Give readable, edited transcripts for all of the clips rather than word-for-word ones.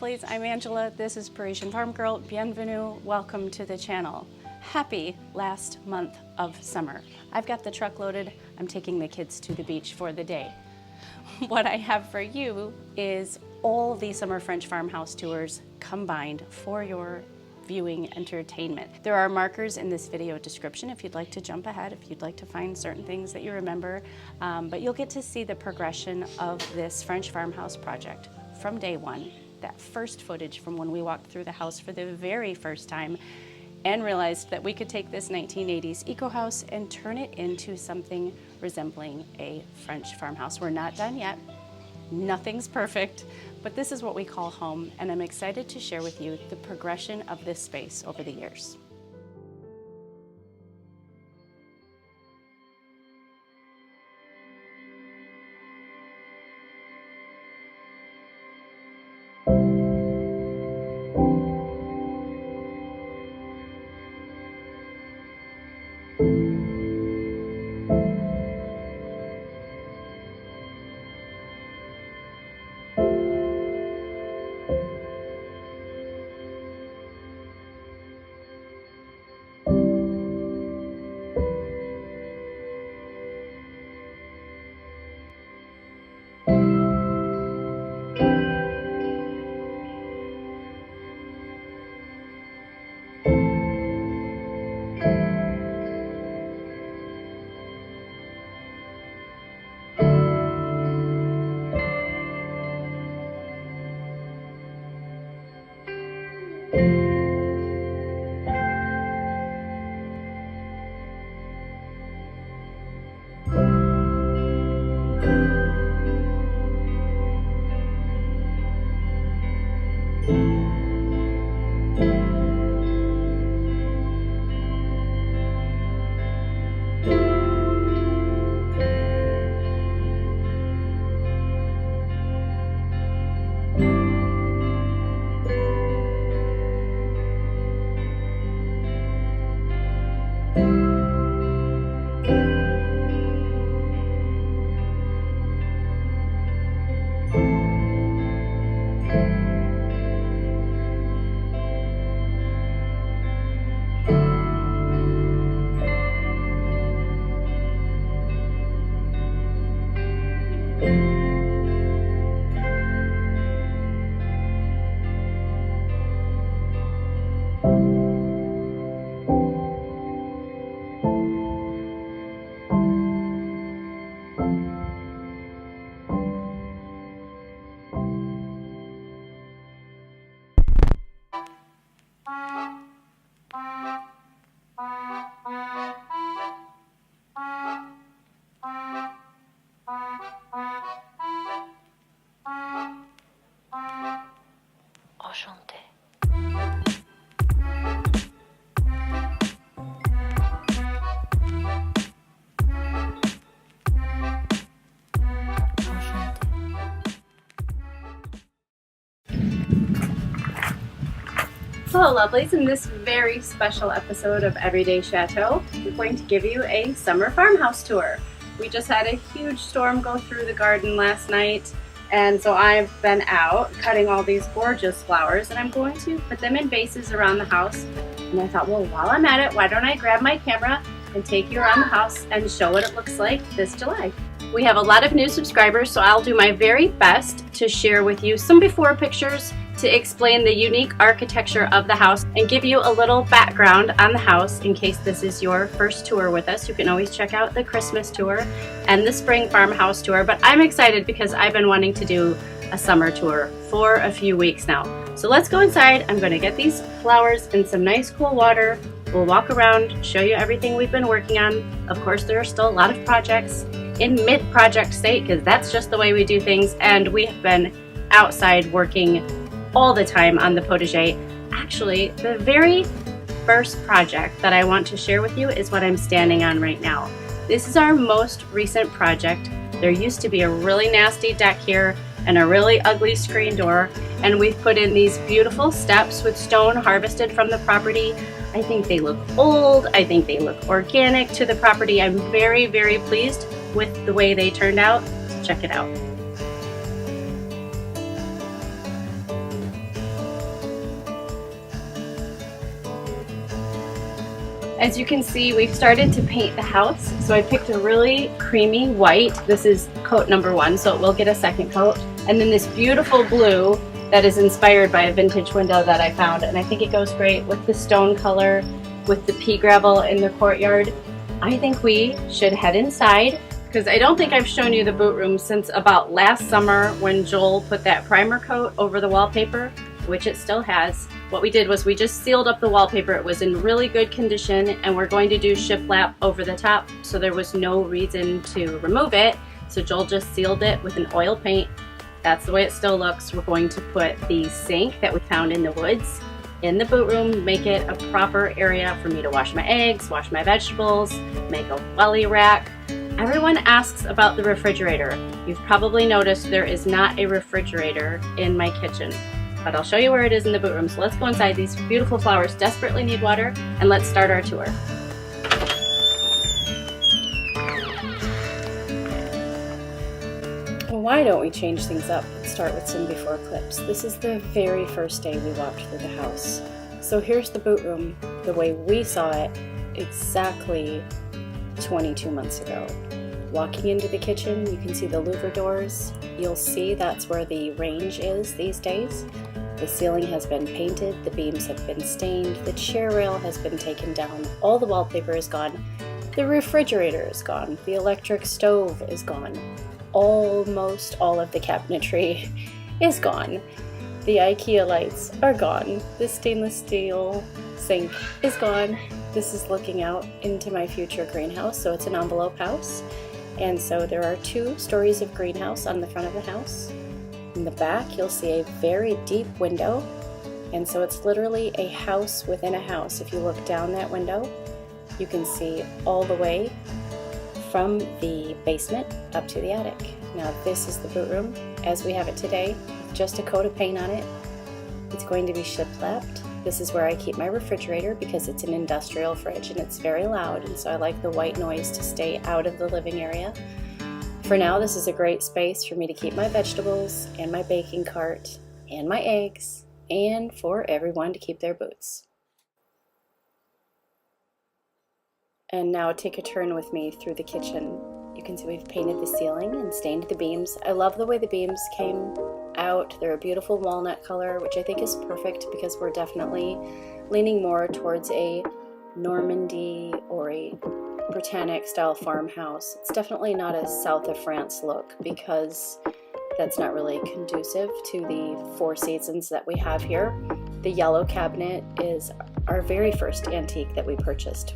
Lovelies, I'm Angela. This is Parisienne Farmgirl. Bienvenue, welcome to the channel. Happy last month of summer. I've got the truck loaded. I'm taking the kids to the beach for the day. What I have for you is all the summer French farmhouse tours combined for your viewing entertainment. There are markers in this video description if you'd like to jump ahead, if you'd like to find certain things that you remember, but you'll get to see the progression of this French farmhouse project from day one, that first footage from when we walked through the house for the very first time and realized that we could take this 1980s eco house and turn it into something resembling a French farmhouse. We're not done yet. Nothing's perfect, but this is what we call home, and I'm excited to share with you the progression of this space over the years. Hello lovelies, in this very special episode of Everyday Château, we're going to give you a summer farmhouse tour. We just had a huge storm go through the garden last night, and so I've been out cutting all these gorgeous flowers, and I'm going to put them in vases around the house. And I thought, well, while I'm at it, why don't I grab my camera and take you around the house and show what it looks like this July. We have a lot of new subscribers, so I'll do my very best to share with you some before pictures to explain the unique architecture of the house and give you a little background on the house in case this is your first tour with us. You can always check out the Christmas tour and the spring farmhouse tour, but I'm excited because I've been wanting to do a summer tour for a few weeks now. So let's go inside. I'm going to get these flowers in some nice cool water. We'll walk around, show you everything we've been working on. Of course, there are still a lot of projects in mid-project state because that's just the way we do things, and we have been outside working all the time on the potager. Actually, the very first project that I want to share with you is what I'm standing on right now. This is our most recent project. There used to be a really nasty deck here and a really ugly screen door, and we've put in these beautiful steps with stone harvested from the property. I think they look old. I think they look organic to the property. I'm very, very pleased with the way they turned out. Check it out. As you can see, we've started to paint the house. So I picked a really creamy white. This is coat number 1, so it will get a second coat. And then this beautiful blue that is inspired by a vintage window that I found. And I think it goes great with the stone color, with the pea gravel in the courtyard. I think we should head inside, because I don't think I've shown you the boot room since about last summer when Joel put that primer coat over the wallpaper, which it still has. What we did was we just sealed up the wallpaper. It was in really good condition, and we're going to do shiplap over the top, so there was no reason to remove it. So Joel just sealed it with an oil paint. That's the way it still looks. We're going to put the sink that we found in the woods in the boot room, make it a proper area for me to wash my eggs, wash my vegetables, make a welly rack. Everyone asks about the refrigerator. You've probably noticed there is not a refrigerator in my kitchen, but I'll show you where it is in the boot room. So let's go inside. These beautiful flowers desperately need water, and let's start our tour. Well, why don't we change things up and start with some before clips? This is the very first day we walked through the house. So here's the boot room, the way we saw it exactly 22 months ago. Walking into the kitchen, you can see the louver doors. You'll see that's where the range is these days. The ceiling has been painted, the beams have been stained, the chair rail has been taken down, all the wallpaper is gone, the refrigerator is gone, the electric stove is gone, almost all of the cabinetry is gone. The IKEA lights are gone, the stainless steel sink is gone. This is looking out into my future greenhouse, so it's an envelope house. And so there are 2 stories of greenhouse on the front of the house. In the back, you'll see a very deep window. And so it's literally a house within a house. If you look down that window, you can see all the way from the basement up to the attic. Now this is the boot room as we have it today, with just a coat of paint on it. It's going to be shiplapped. This is where I keep my refrigerator because it's an industrial fridge and it's very loud, and so I like the white noise to stay out of the living area. For now, this is a great space for me to keep my vegetables and my baking cart and my eggs, and for everyone to keep their boots. And now take a turn with me through the kitchen. You can see we've painted the ceiling and stained the beams. I love the way the beams came out. They're a beautiful walnut color, which I think is perfect because we're definitely leaning more towards a Normandy or a Britannic style farmhouse. It's definitely not a south of France look because that's not really conducive to the 4 seasons that we have here. The yellow cabinet is our very first antique that we purchased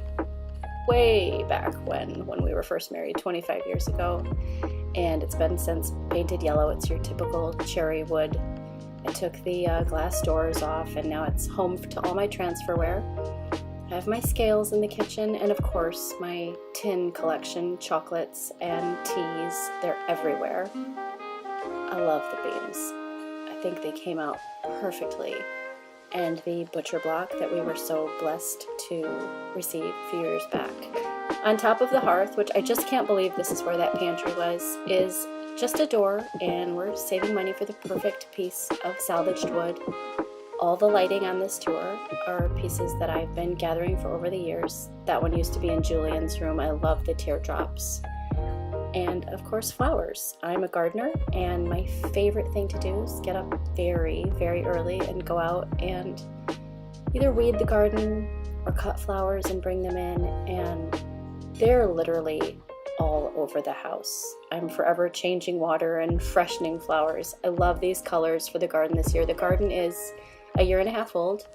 way back when we were first married 25 years ago, and it's been since painted yellow. It's your typical cherry wood. I took the glass doors off, and now it's home to all my transferware. I have my scales in the kitchen, and of course my tin collection, chocolates and teas. They're everywhere. I love the beams. I think they came out perfectly. And the butcher block that we were so blessed to receive a few years back. On top of the hearth, which I just can't believe this is where that pantry was, is just a door, and we're saving money for the perfect piece of salvaged wood. All the lighting on this tour are pieces that I've been gathering for over the years. That one used to be in Julian's room. I love the teardrops. And of course, flowers. I'm a gardener, and my favorite thing to do is get up very, very early and go out and either weed the garden or cut flowers and bring them in, and they're literally all over the house. I'm forever changing water and freshening flowers. I love these colors for the garden this year. The garden is a 1.5 years old,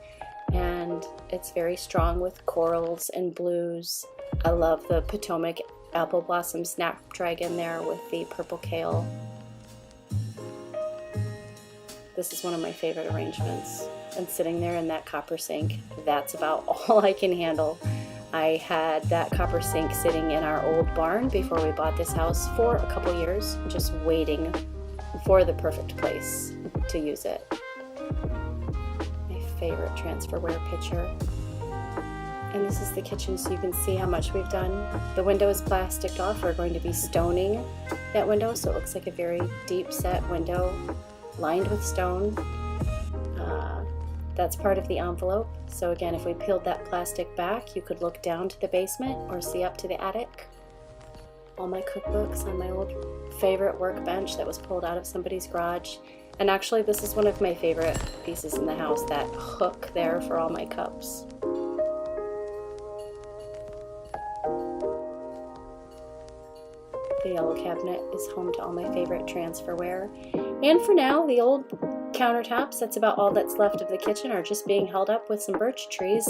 and it's very strong with corals and blues. I love the Potomac apple blossom snapdragon there with the purple kale. This is one of my favorite arrangements. And sitting there in that copper sink, that's about all I can handle. I had that copper sink sitting in our old barn before we bought this house for a couple years, just waiting for the perfect place to use it. My favorite transferware picture. And this is the kitchen, so you can see how much we've done. The window is plasticed off. We're going to be stoning that window, so it looks like a very deep set window lined with stone. That's part of the envelope. So again, if we peeled that plastic back, you could look down to the basement or see up to the attic. All my cookbooks on my old favorite workbench that was pulled out of somebody's garage. And actually, this is one of my favorite pieces in the house, that hook there for all my cups. The yellow cabinet is home to all my favorite Transferware. And for now, the old countertops, that's about all that's left of the kitchen, are just being held up with some birch trees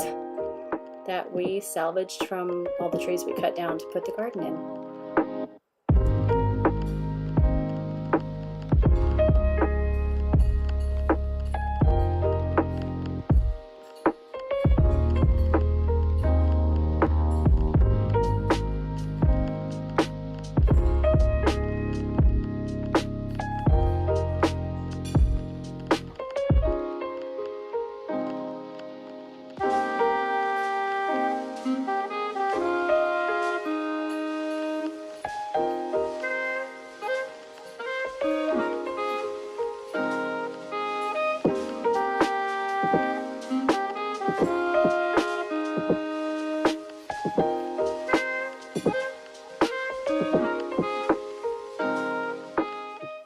that we salvaged from all the trees we cut down to put the garden in.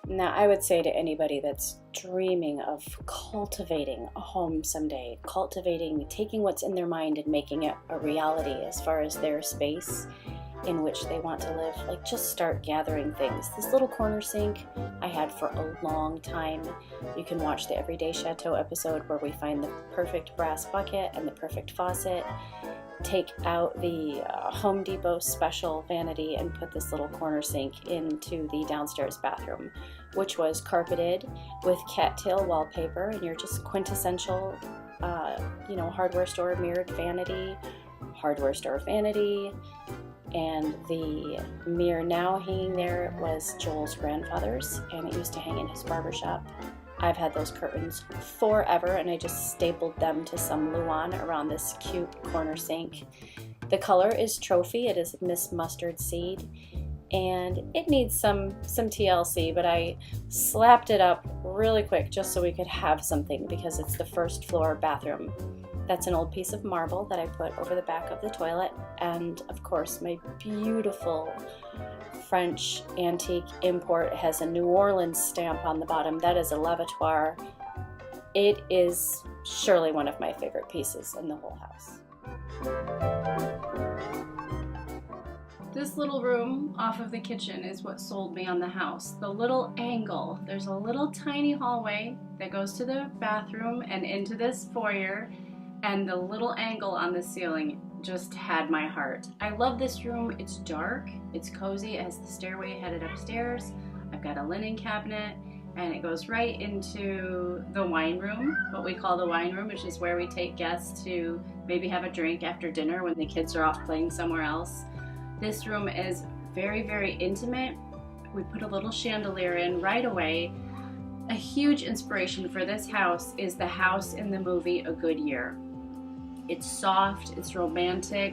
Now, I would say to anybody that's dreaming of cultivating a home someday, taking what's in their mind and making it a reality as far as their space in which they want to live, like, just start gathering things. This little corner sink I had for a long time. You can watch the Everyday Château episode where we find the perfect brass bucket and the perfect faucet. Take out the Home Depot special vanity and put this little corner sink into the downstairs bathroom, which was carpeted with cattail wallpaper and your just quintessential, hardware store mirrored vanity, and the mirror now hanging there was Joel's grandfather's, and it used to hang in his barbershop. I've had those curtains forever, and I just stapled them to some Luan around this cute corner sink. The color is Trophy. It is Miss Mustard Seed, and it needs some TLC, but I slapped it up really quick just so we could have something, because it's the first floor bathroom. That's an old piece of marble that I put over the back of the toilet, and of course my beautiful French antique import has a New Orleans stamp on the bottom. That is a lavatoire. It is surely one of my favorite pieces in the whole house. This little room off of the kitchen is what sold me on the house. The little angle. There's a little tiny hallway that goes to the bathroom and into this foyer, and the little angle on the ceiling just had my heart. I love this room. It's dark, it's cozy, it has the stairway headed upstairs. I've got a linen cabinet, and it goes right into the wine room, what we call the wine room, which is where we take guests to maybe have a drink after dinner when the kids are off playing somewhere else. This room is very, very intimate. We put a little chandelier in right away. A huge inspiration for this house is the house in the movie A Good Year. It's soft, it's romantic,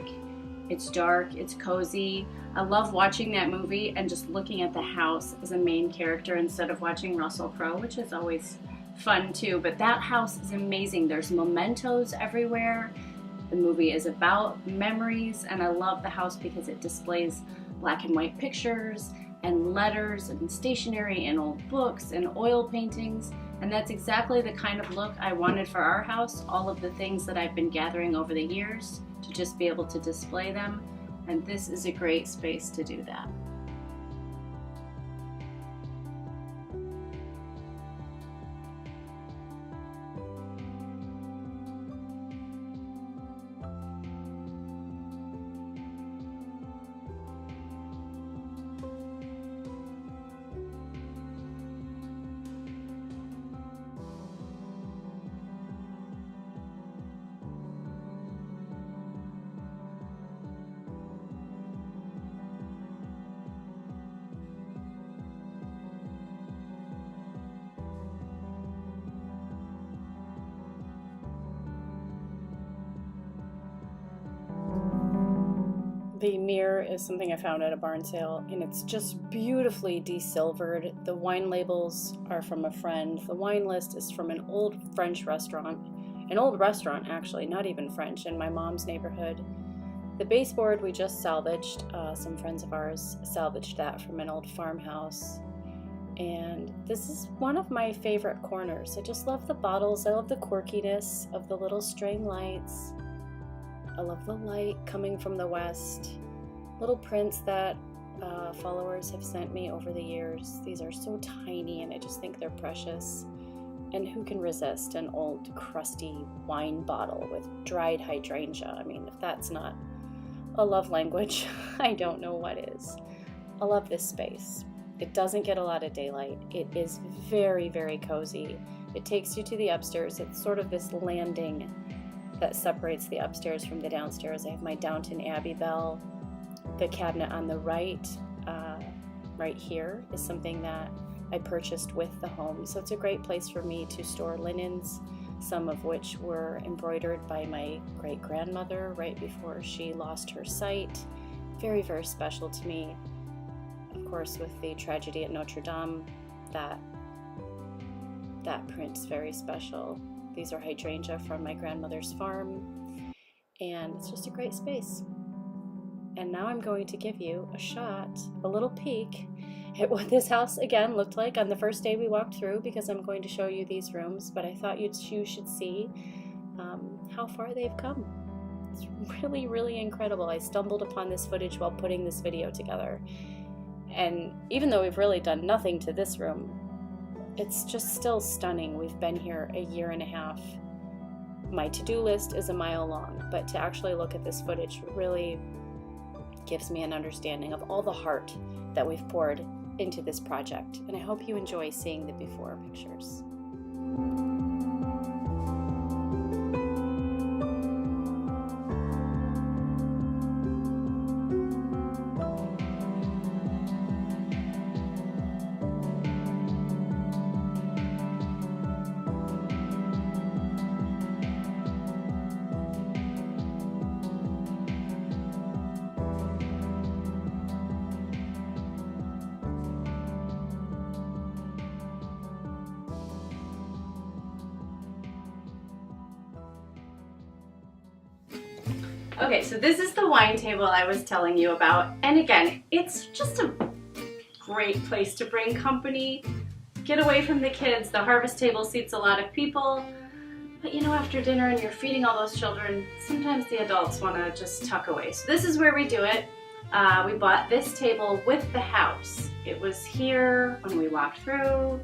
it's dark, it's cozy. I love watching that movie and just looking at the house as a main character instead of watching Russell Crowe, which is always fun too. But that house is amazing. There's mementos everywhere. The movie is about memories, and I love the house because it displays black and white pictures and letters and stationery and old books and oil paintings. And that's exactly the kind of look I wanted for our house. All of the things that I've been gathering over the years to just be able to display them. And this is a great space to do that. The mirror is something I found at a barn sale, and it's just beautifully desilvered. The wine labels are from a friend. The wine list is from an old French restaurant. an old restaurant actually, not even French, in my mom's neighborhood. The baseboard we just salvaged. Some friends of ours salvaged that from an old farmhouse. And this is one of my favorite corners. I just love the bottles. I love the quirkiness of the little string lights. I love the light coming from the west. Little prints that followers have sent me over the years. These are so tiny and I just think they're precious. And who can resist an old crusty wine bottle with dried hydrangea? I mean, if that's not a love language, I don't know what is. I love this space. It doesn't get a lot of daylight. It is very, very cozy. It takes you to the upstairs. It's sort of this landing that separates the upstairs from the downstairs. I have my Downton Abbey bell. The cabinet on the right here is something that I purchased with the home. So it's a great place for me to store linens, some of which were embroidered by my great-grandmother right before she lost her sight. Very, very special to me. Of course, with the tragedy at Notre Dame, that print's very special. These are hydrangea from my grandmother's farm, and it's just a great space. And now I'm going to give you a shot, a little peek at what this house again looked like on the first day we walked through, because I'm going to show you these rooms, but I thought you should see how far they've come. It's really, really incredible. I stumbled upon this footage while putting this video together. And even though we've really done nothing to this room, it's just still stunning. We've been here a year and a half. My to-do list is a mile long, but to actually look at this footage really gives me an understanding of all the heart that we've poured into this project. And I hope you enjoy seeing the before pictures. Okay, so this is the wine table I was telling you about, and again, it's just a great place to bring company, get away from the kids. The harvest table seats a lot of people, but you know, after dinner and you're feeding all those children, sometimes the adults want to just tuck away. So this is where we do it. We bought this table with the house. It was here when we walked through.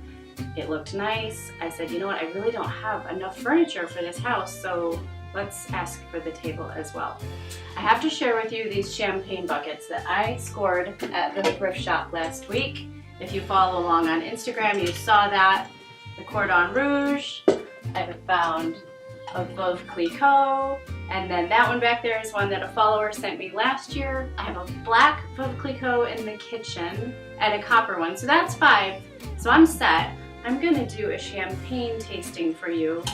It looked nice. I said, you know what, I really don't have enough furniture for this house, so let's ask for the table as well. I have to share with you these champagne buckets that I scored at the thrift shop last week. If you follow along on Instagram, you saw that. The Cordon Rouge, I have found a Veuve Clicquot, and then that one back there is one that a follower sent me last year. I have a black Veuve Clicquot in the kitchen and a copper one, so that's 5. So I'm set. I'm gonna do a champagne tasting for you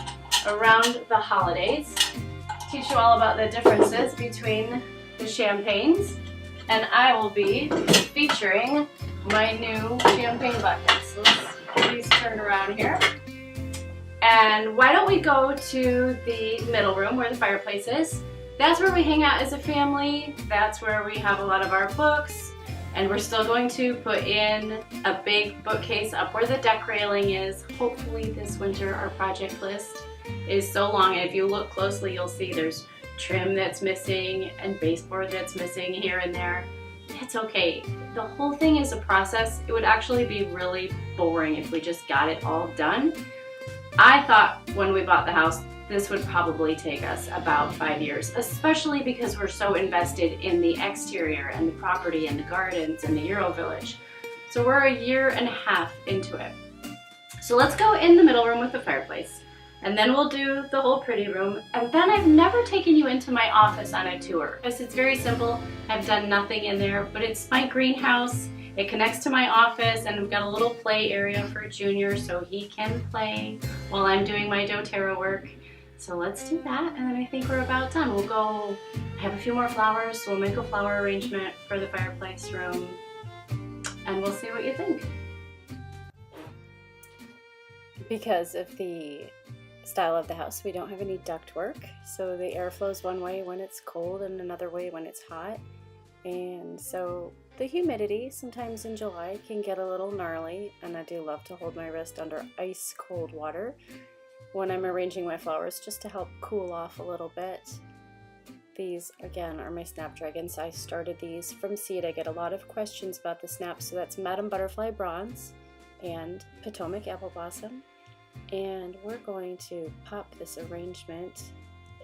around the holidays, teach you all about the differences between the champagnes, and I will be featuring my new champagne buckets. So let's please turn around here. And why don't we go to the middle room where the fireplace is? That's where we hang out as a family. That's where we have a lot of our books. And we're still going to put in a big bookcase up where the deck railing is. Hopefully this winter. Our project list is so long, and if you look closely you'll see there's trim that's missing and baseboard that's missing here and there. It's okay. The whole thing is a process. It would actually be really boring if we just got it all done. I thought when we bought the house this would probably take us about 5 years, especially because we're so invested in the exterior and the property and the gardens and the Euro Village. So we're a year and a half into it. So let's go in the middle room with the fireplace, and then we'll do the whole pretty room. And then I've never taken you into my office on a tour. It's very simple. I've done nothing in there, but it's my greenhouse. It connects to my office, and I've got a little play area for Junior so he can play while I'm doing my doTERRA work. So let's do that, and then I think we're about done. We'll go, I have a few more flowers, so we'll make a flower arrangement for the fireplace room, and we'll see what you think. Because of the style of the house, we don't have any ductwork, so the air flows one way when it's cold and another way when it's hot. And so the humidity sometimes in July can get a little gnarly, and I do love to hold my wrist under ice cold water when I'm arranging my flowers just to help cool off a little bit. These again are my snapdragons. I started these from seed. I get a lot of questions about the snaps, so that's Madam Butterfly Bronze and Potomac Apple Blossom. And we're going to pop this arrangement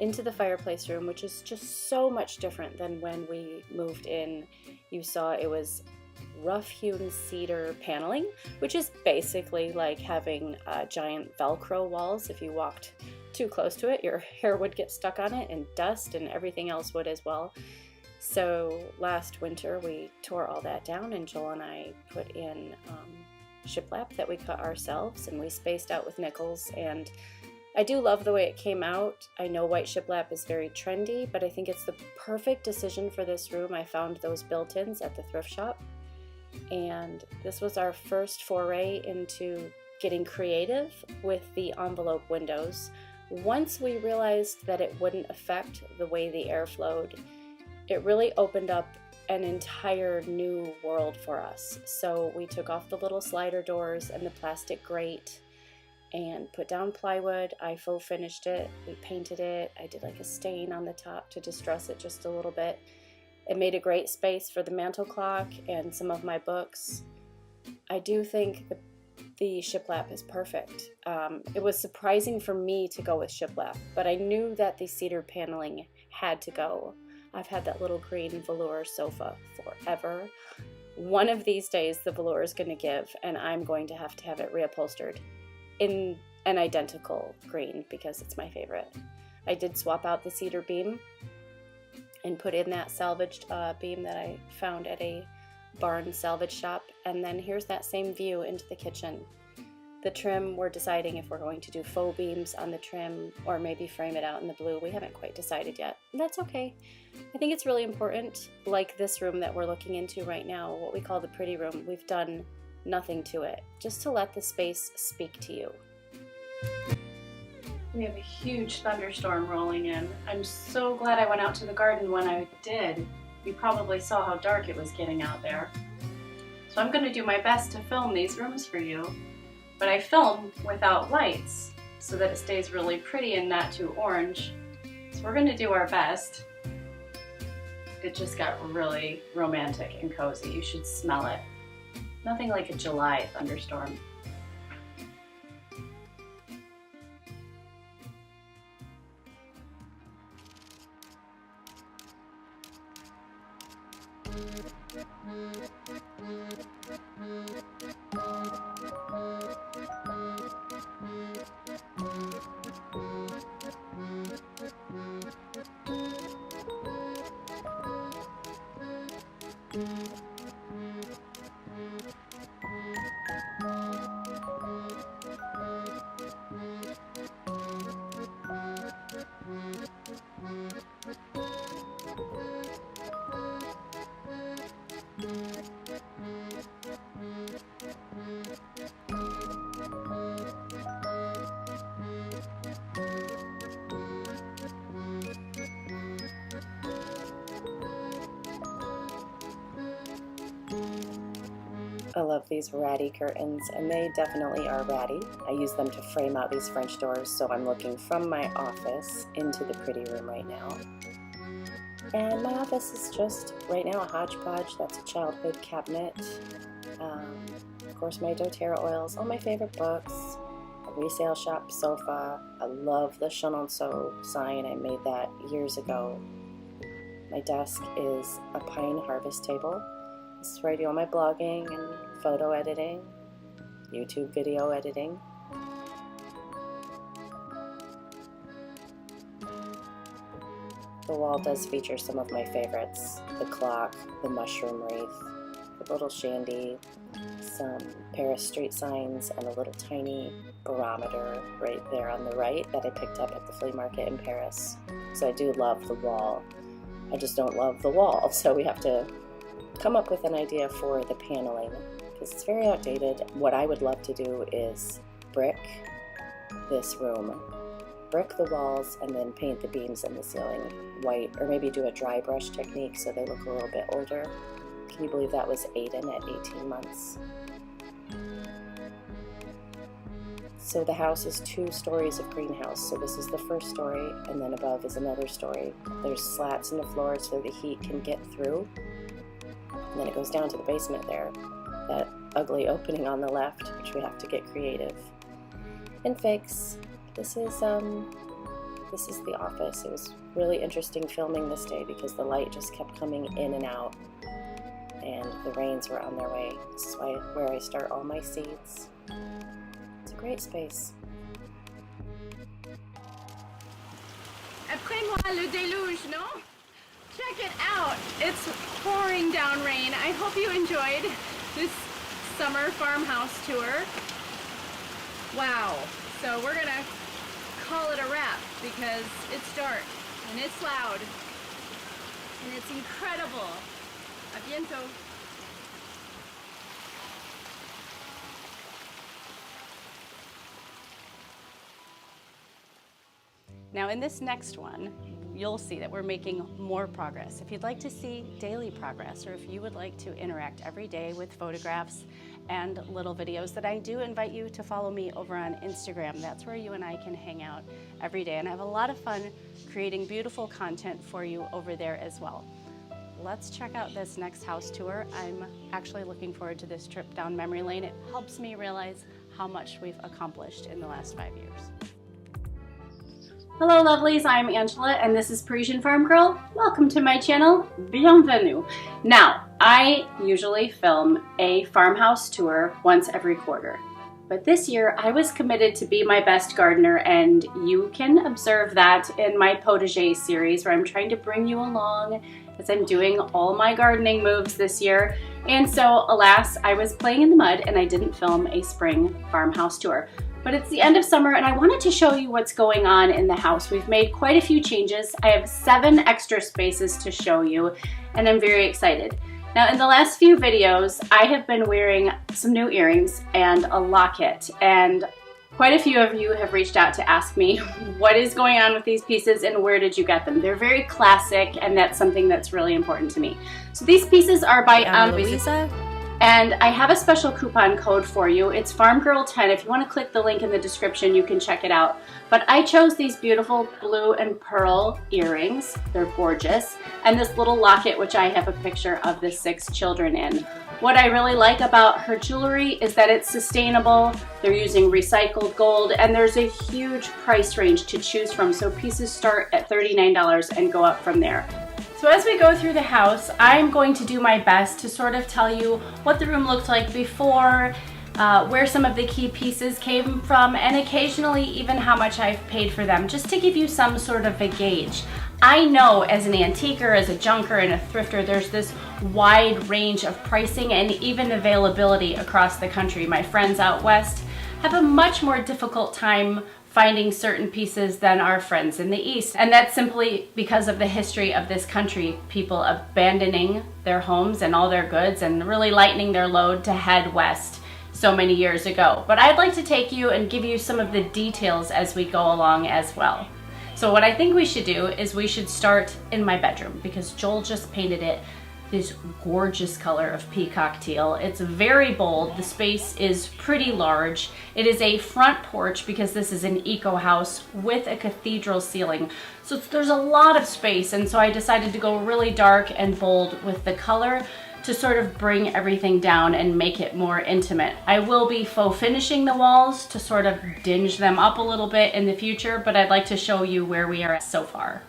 into the fireplace room, which is just so much different than when we moved in. You saw it was rough-hewn cedar paneling, which is basically like having giant Velcro walls. If you walked too close to it, your hair would get stuck on it, and dust and everything else would as well. So last winter we tore all that down, and Joel and I put in shiplap that we cut ourselves, and we spaced out with nickels, and I do love the way it came out. I know white shiplap is very trendy, but I think it's the perfect decision for this room. I found those built-ins at the thrift shop, and this was our first foray into getting creative with the envelope windows. Once we realized that it wouldn't affect the way the air flowed, it really opened up an entire new world for us. So we took off the little slider doors and the plastic grate and put down plywood. I full finished it, we painted it, I did like a stain on the top to distress it just a little bit. It made a great space for the mantle clock and some of my books. I do think the shiplap is perfect. It was surprising for me to go with shiplap, but I knew that the cedar paneling had to go. I've had that little green velour sofa forever. One of these days the velour is going to give, and I'm going to have it reupholstered in an identical green because it's my favorite. I did swap out the cedar beam and put in that salvaged beam that I found at a barn salvage shop, and then here's that same view into the kitchen. The trim, we're deciding if we're going to do faux beams on the trim or maybe frame it out in the blue. We haven't quite decided yet. That's okay. I think it's really important, like this room that we're looking into right now, what we call the pretty room. We've done nothing to it, just to let the space speak to you. We have a huge thunderstorm rolling in. I'm so glad I went out to the garden when I did. You probably saw how dark it was getting out there. So I'm going to do my best to film these rooms for you, but I film without lights so that it stays really pretty and not too orange. So we're going to do our best. It just got really romantic and cozy. You should smell it. Nothing like a July thunderstorm. I love these ratty curtains, and they definitely are ratty. I use them to frame out these French doors, so I'm looking from my office into the pretty room right now. And my office is just, right now, a hodgepodge. That's a childhood cabinet. Of course, my doTERRA oils, all my favorite books, a resale shop sofa. I love the Chenonceau sign. I made that years ago. My desk is a pine harvest table. This is where I do all my blogging and photo editing, YouTube video editing. The wall does feature some of my favorites: the clock, the mushroom wreath, the little shandy, some Paris street signs, and a little tiny barometer right there on the right that I picked up at the flea market in Paris. So I do love the wall. I just don't love the wall, so we have to come up with an idea for the paneling because it's very outdated. What I would love to do is brick this room brick the walls and then paint the beams and the ceiling white, or maybe do a dry brush technique so they look a little bit older. Can you believe that was Aiden at 18 months? So the house is 2 stories of greenhouse. So this is the first story, and then above is another story. There's slats in the floor so the heat can get through. And then it goes down to the basement there. That ugly opening on the left, which we have to get creative and fix. This is the office. It was really interesting filming this day because the light just kept coming in and out, and the rains were on their way. This is where I start all my seeds. It's a great space. Après moi le déluge, no? Check it out! It's pouring down rain. I hope you enjoyed this summer farmhouse tour. Wow. So we're gonna call it a wrap because it's dark and it's loud and it's incredible. A bientôt. Now in this next one, you'll see that we're making more progress. If you'd like to see daily progress, or if you would like to interact every day with photographs and little videos, that I do invite you to follow me over on Instagram. That's where you and I can hang out every day, and I have a lot of fun creating beautiful content for you over there as well. Let's check out this next house tour. I'm actually looking forward to this trip down memory lane. It helps me realize how much we've accomplished in the last 5 years. Hello lovelies, I'm Angela and this is Parisienne Farmgirl. Welcome to my channel, bienvenue. Now, I usually film a farmhouse tour once every quarter, but this year I was committed to be my best gardener, and you can observe that in my potager series where I'm trying to bring you along as I'm doing all my gardening moves this year. And so, alas, I was playing in the mud and I didn't film a spring farmhouse tour. But it's the end of summer and I wanted to show you what's going on in the house. We've made quite a few changes. I have 7 extra spaces to show you and I'm very excited. Now in the last few videos, I have been wearing some new earrings and a locket, and quite a few of you have reached out to ask me what is going on with these pieces and where did you get them. They're very classic and that's something that's really important to me. So these pieces are by Louisa. And I have a special coupon code for you. It's Farmgirl10. If you want to click the link in the description, you can check it out. But I chose these beautiful blue and pearl earrings. They're gorgeous. And this little locket, which I have a picture of the 6 children in. What I really like about her jewelry is that it's sustainable. They're using recycled gold, and there's a huge price range to choose from. So pieces start at $39 and go up from there. So as we go through the house, I'm going to do my best to sort of tell you what the room looked like before, where some of the key pieces came from, and occasionally even how much I've paid for them, just to give you some sort of a gauge. I know as an antiquer, as a junker, and a thrifter, there's this wide range of pricing and even availability across the country. My friends out west have a much more difficult time finding certain pieces than our friends in the East. And that's simply because of the history of this country, people abandoning their homes and all their goods and really lightening their load to head west so many years ago. But I'd like to take you and give you some of the details as we go along as well. So what I think we should do is we should start in my bedroom, because Joel just painted it this gorgeous color of peacock teal. It's very bold. The space is pretty large. It is a front porch because this is an eco house with a cathedral ceiling. So there's a lot of space, and so I decided to go really dark and bold with the color to sort of bring everything down and make it more intimate. I will be faux finishing the walls to sort of dinge them up a little bit in the future, but I'd like to show you where we are so far.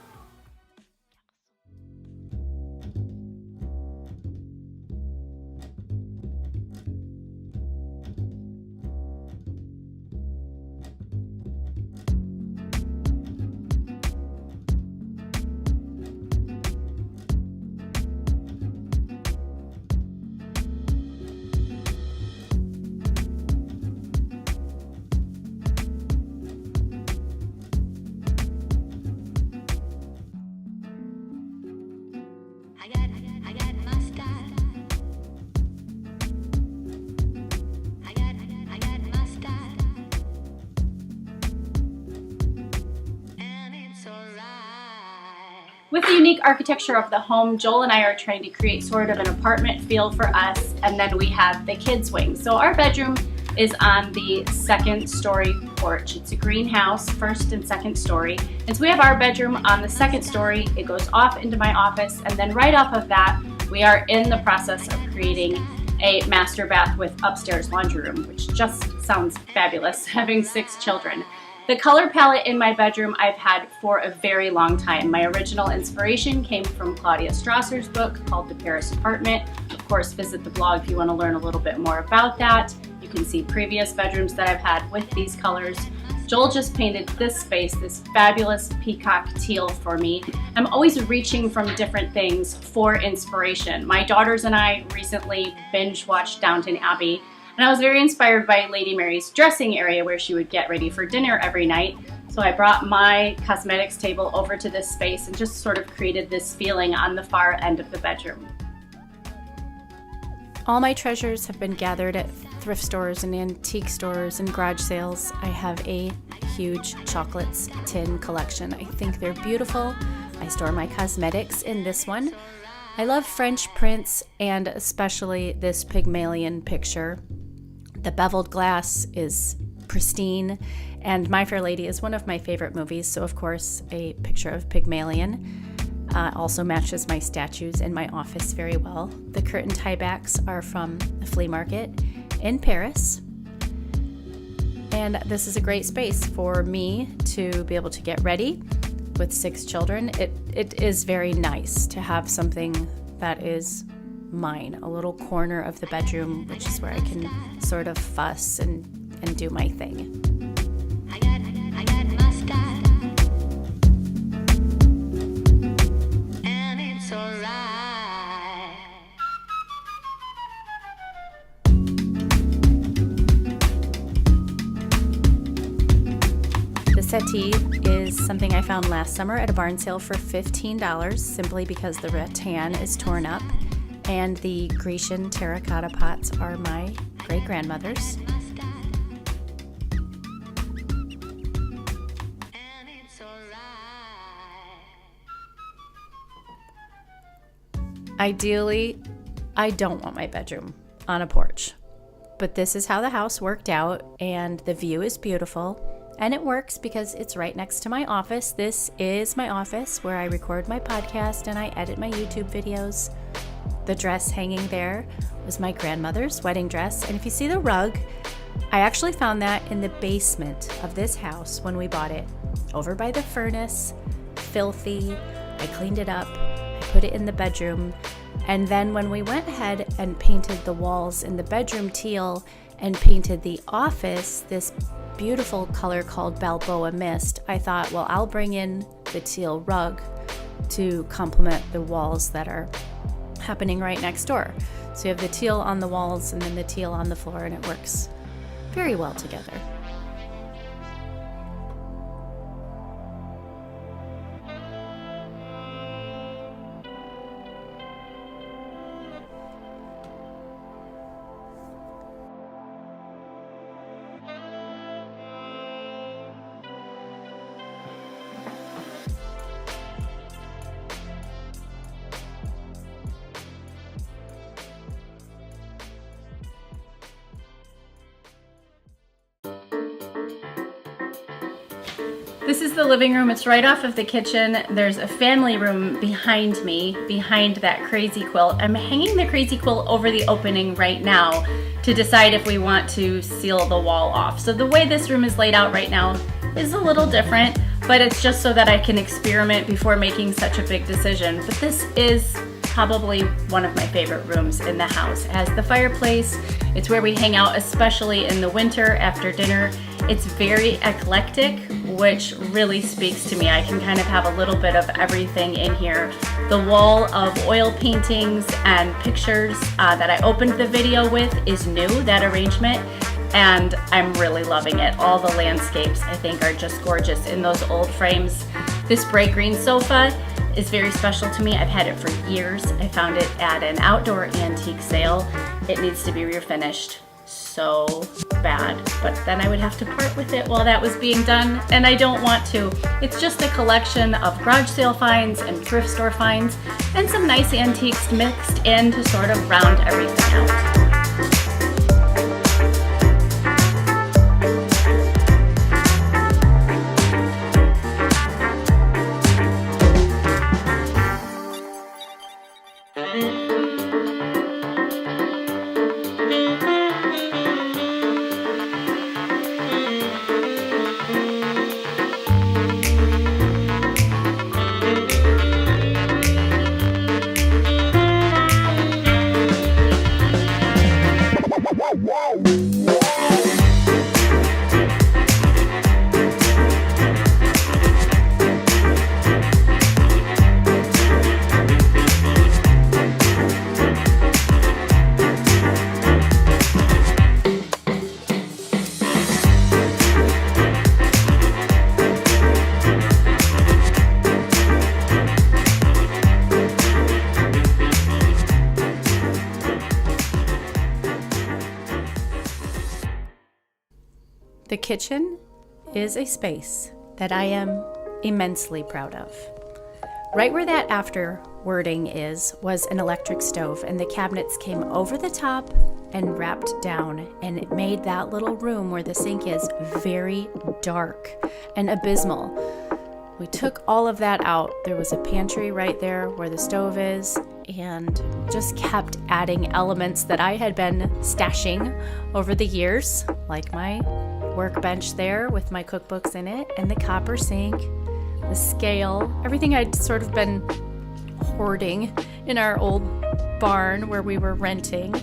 With the unique architecture of the home, Joel and I are trying to create sort of an apartment feel for us, and then we have the kids' wing. So our bedroom is on the second story porch. It's a greenhouse, first and second story. And so we have our bedroom on the second story. It goes off into my office, and then right off of that, we are in the process of creating a master bath with upstairs laundry room, which just sounds fabulous, having 6 children. The color palette in my bedroom I've had for a very long time. My original inspiration came from Claudia Strasser's book called The Paris Apartment. Of course, visit the blog if you want to learn a little bit more about that. You can see previous bedrooms that I've had with these colors. Joel just painted this space, this fabulous peacock teal for me. I'm always reaching from different things for inspiration. My daughters and I recently binge watched Downton Abbey, and I was very inspired by Lady Mary's dressing area where she would get ready for dinner every night. So I brought my cosmetics table over to this space and just sort of created this feeling on the far end of the bedroom. All my treasures have been gathered at thrift stores and antique stores and garage sales. I have a huge chocolates tin collection. I think they're beautiful. I store my cosmetics in this one. I love French prints and especially this Pygmalion picture. The beveled glass is pristine, and My Fair Lady is one of my favorite movies, so of course a picture of Pygmalion also matches my statues in my office very well. The curtain tiebacks are from a flea market in Paris, and this is a great space for me to be able to get ready with 6 children. It is very nice to have something that is mine, a little corner of the bedroom, which is where I can sort of fuss and do my thing. I got my style, and it's alright. The settee is something I found last summer at a barn sale for $15, simply because the rattan is torn up. And the Grecian terracotta pots are my great-grandmother's. Ideally, I don't want my bedroom on a porch, but this is how the house worked out, and the view is beautiful, and it works because it's right next to my office. This is my office where I record my podcast and I edit my YouTube videos. The dress hanging there was my grandmother's wedding dress, and if you see the rug, I actually found that in the basement of this house when we bought it, over by the furnace, filthy. I cleaned it up, I put it in the bedroom, and then when we went ahead and painted the walls in the bedroom teal and painted the office this beautiful color called Balboa Mist, I thought, well, I'll bring in the teal rug to complement the walls that are happening right next door. So you have the teal on the walls and then the teal on the floor, and it works very well together. This is the living room. It's right off of the kitchen. There's a family room behind me, behind that crazy quilt. I'm hanging the crazy quilt over the opening right now to decide if we want to seal the wall off. So the way this room is laid out right now is a little different, but it's just so that I can experiment before making such a big decision. But this is probably one of my favorite rooms in the house. It has the fireplace. It's where we hang out, especially in the winter after dinner. It's very eclectic, which really speaks to me. I can kind of have a little bit of everything in here. The wall of oil paintings and pictures that I opened the video with is new, that arrangement, and I'm really loving it. All the landscapes I think are just gorgeous in those old frames. This bright green sofa is very special to me. I've had it for years. I found it at an outdoor antique sale. It needs to be refinished so bad, but then I would have to part with it while that was being done, and I don't want to. It's just a collection of garage sale finds and thrift store finds and some nice antiques mixed in to sort of round everything out. The kitchen is a space that I am immensely proud of. Right where that after wording was an electric stove, and the cabinets came over the top and wrapped down, and it made that little room where the sink is very dark and abysmal. We took all of that out. There was a pantry right there where the stove is, and just kept adding elements that I had been stashing over the years, like my workbench there with my cookbooks in it, and the copper sink, the scale, everything I'd sort of been hoarding in our old barn where we were renting,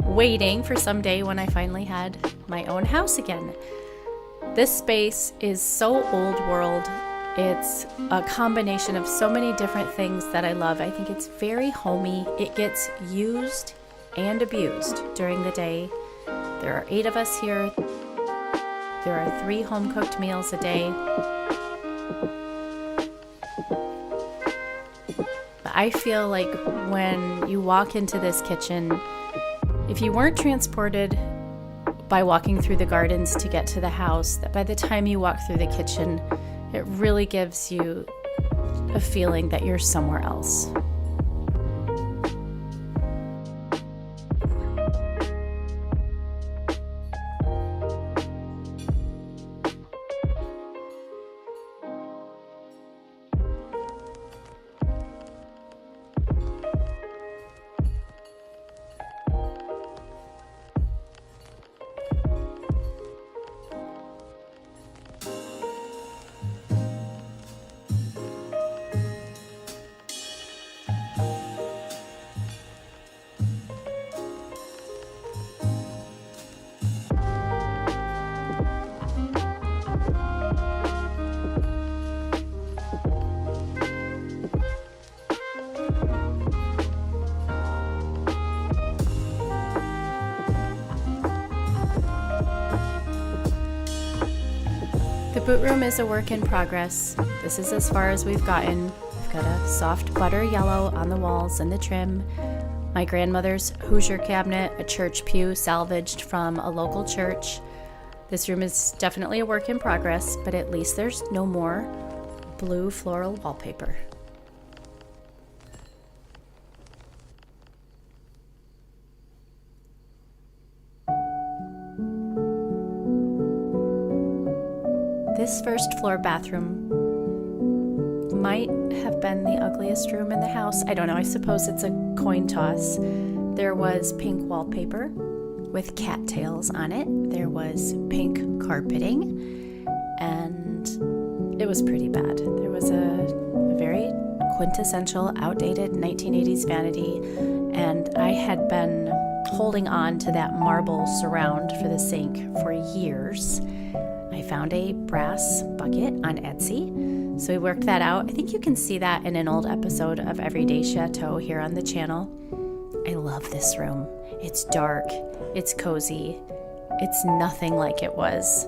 waiting for someday when I finally had my own house again. This space is so old world. It's a combination of so many different things that I love. I think it's very homey. It gets used and abused during the day. There are 8 of us here. There are 3 home-cooked meals a day. I feel like when you walk into this kitchen, if you weren't transported by walking through the gardens to get to the house, that by the time you walk through the kitchen, it really gives you a feeling that you're somewhere else. The boot room is a work in progress. This is as far as we've gotten. We've got a soft butter yellow on the walls and the trim. My grandmother's Hoosier cabinet, a church pew salvaged from a local church. This room is definitely a work in progress, but at least there's no more blue floral wallpaper. This first floor bathroom might have been the ugliest room in the house. I don't know, I suppose it's a coin toss. There was pink wallpaper with cattails on it. There was pink carpeting, and it was pretty bad. There was a very quintessential, outdated 1980s vanity, and I had been holding on to that marble surround for the sink for years. I found a brass bucket on Etsy, so we worked that out. I think you can see that in an old episode of Everyday Château here on the channel. I love this room. It's dark, it's cozy, it's nothing like it was.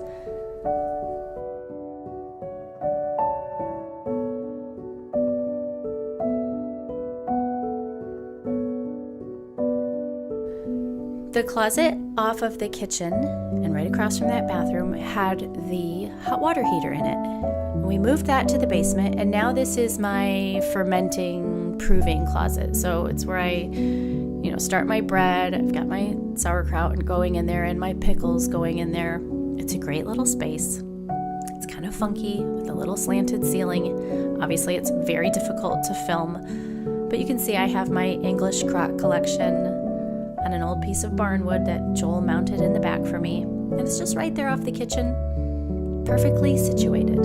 The closet off of the kitchen and right across from that bathroom had the hot water heater in it. We moved that to the basement, and now this is my fermenting proving closet. So it's where I, start my bread. I've got my sauerkraut going in there and my pickles going in there. It's a great little space. It's kind of funky with a little slanted ceiling. Obviously, it's very difficult to film, but you can see I have my English crock collection on an old piece of barnwood that Joel mounted in the back for me. And it's just right there off the kitchen, perfectly situated.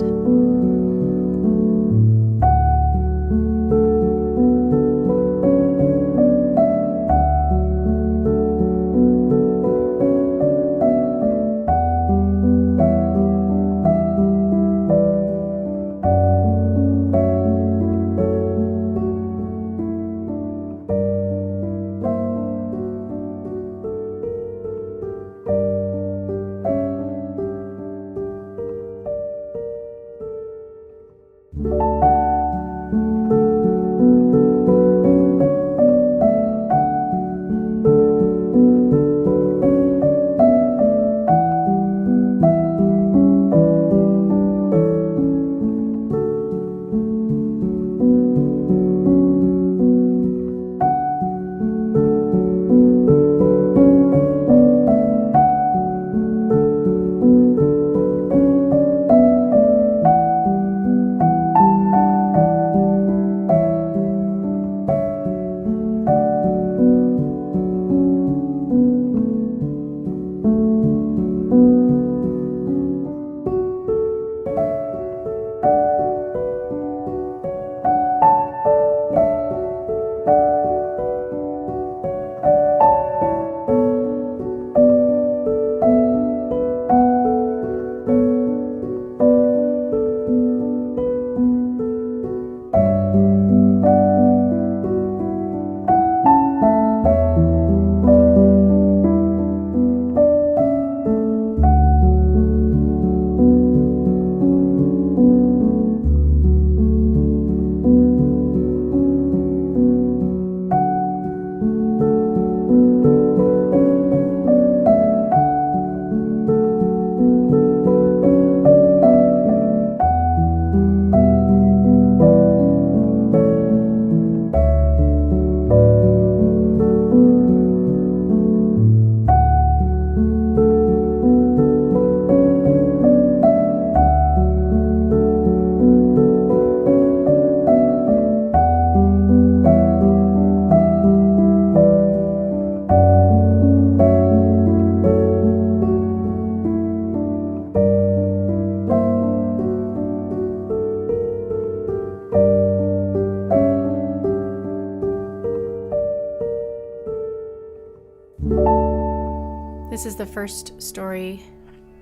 This is the first story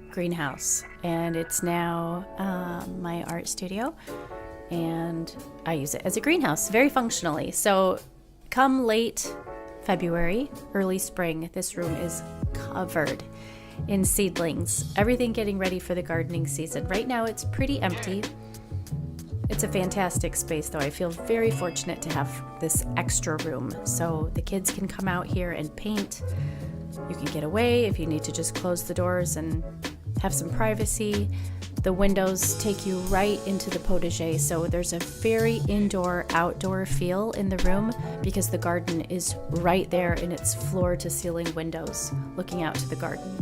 greenhouse, and it's now my art studio, and I use it as a greenhouse very functionally. So come late February, early spring, this room is covered in seedlings, everything getting ready for the gardening season. Right now it's pretty empty. It's a fantastic space, though. I feel very fortunate to have this extra room so the kids can come out here and paint. You can get away if you need to just close the doors and have some privacy. The windows take you right into the potager, so there's a very indoor-outdoor feel in the room because the garden is right there in its floor-to-ceiling windows looking out to the garden.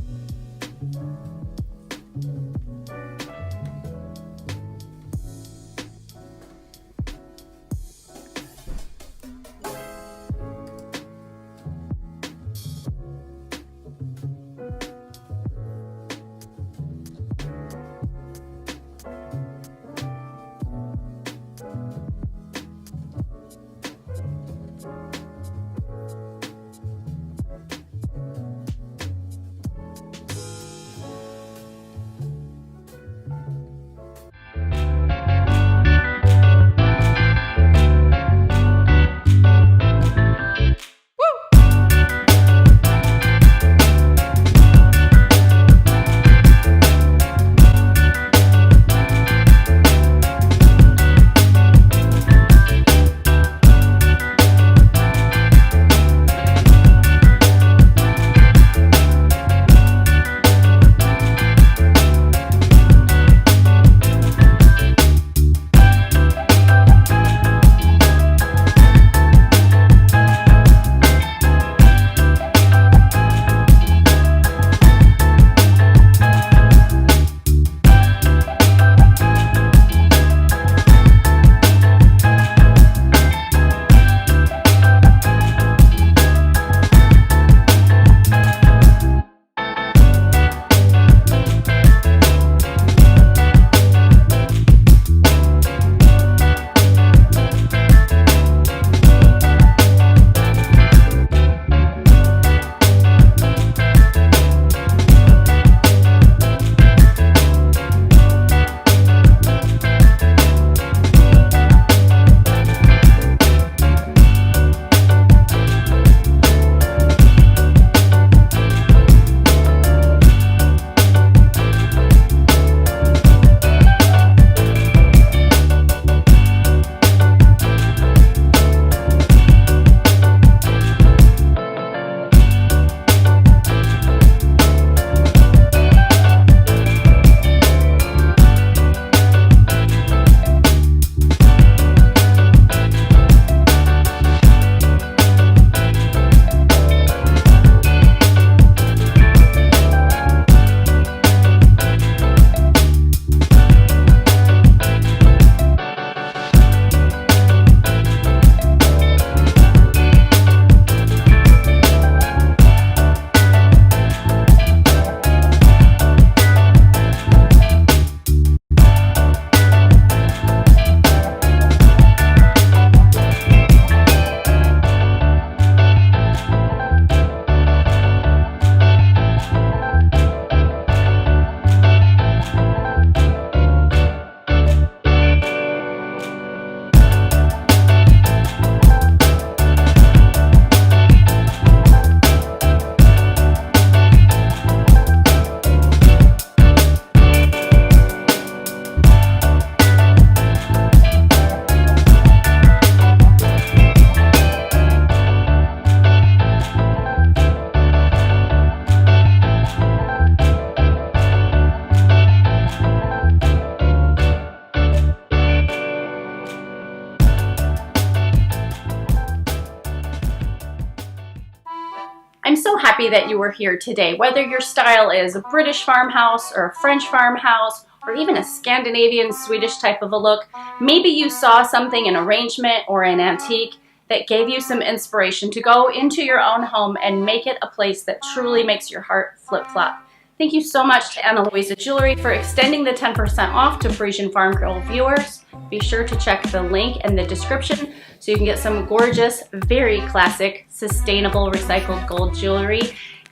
happy that you were here today. Whether your style is a British farmhouse or a French farmhouse or even a Scandinavian Swedish type of a look, maybe you saw something in arrangement or an antique that gave you some inspiration to go into your own home and make it a place that truly makes your heart flip-flop. Thank you so much to Ana Luisa Jewelry for extending the 10% off to Parisienne Farmgirl viewers. Be sure to check the link in the description so you can get some gorgeous, very classic, sustainable recycled gold jewelry.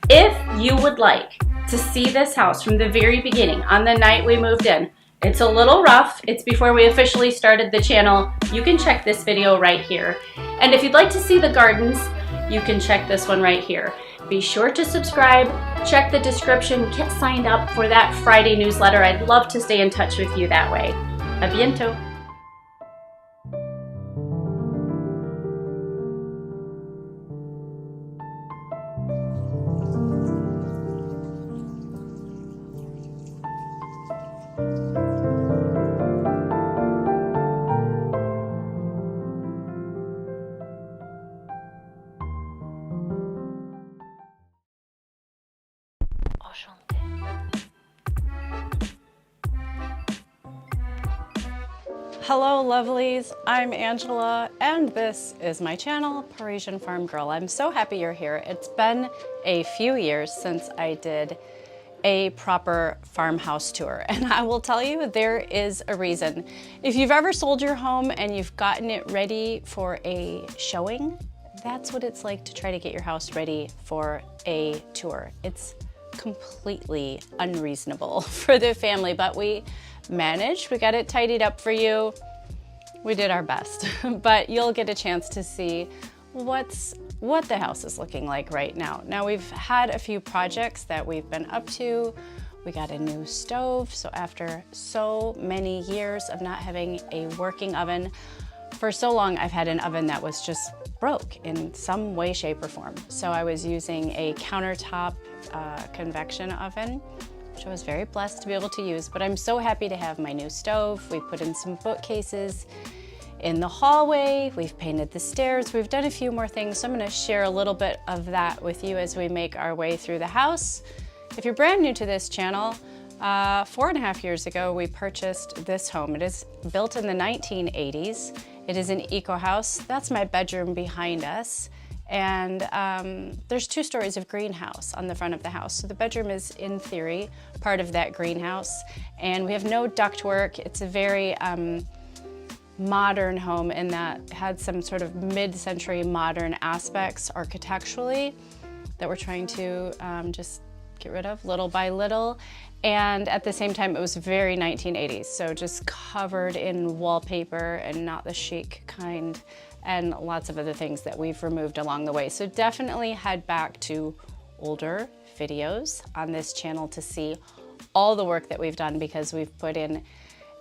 If you would like to see this house from the very beginning, on the night we moved in, it's a little rough, it's before we officially started the channel, you can check this video right here. And if you'd like to see the gardens, you can check this one right here. Be sure to subscribe, check the description, get signed up for that Friday newsletter. I'd love to stay in touch with you that way. A bientôt. Hello lovelies, I'm Angela and this is my channel, Parisienne Farmgirl. I'm so happy you're here. It's been a few years since I did a proper farmhouse tour, and I will tell you there is a reason. If you've ever sold your home and you've gotten it ready for a showing, that's what it's like to try to get your house ready for a tour. It's completely unreasonable for the family, but we managed. We got it tidied up for you. We did our best, but you'll get a chance to see what the house is looking like right now. Now we've had a few projects that we've been up to. We got a new stove, so after so many years of not having a working oven, for so long I've had an oven that was just broke in some way, shape, or form. So I was using a countertop convection oven, which I was very blessed to be able to use, but I'm so happy to have my new stove. We put in some bookcases in the hallway, we've painted the stairs, we've done a few more things, so I'm gonna share a little bit of that with you as we make our way through the house. If you're brand new to this channel, 4.5 years ago, we purchased this home. It is built in the 1980s. It is an eco house. That's my bedroom behind us. And there's 2 stories of greenhouse on the front of the house. So the bedroom is, in theory, part of that greenhouse. And we have no ductwork. It's a very modern home in that it had some sort of mid-century modern aspects architecturally that we're trying to just get rid of little by little. And at the same time, it was very 1980s. So just covered in wallpaper and not the chic kind, and lots of other things that we've removed along the way. So definitely head back to older videos on this channel to see all the work that we've done, because we've put in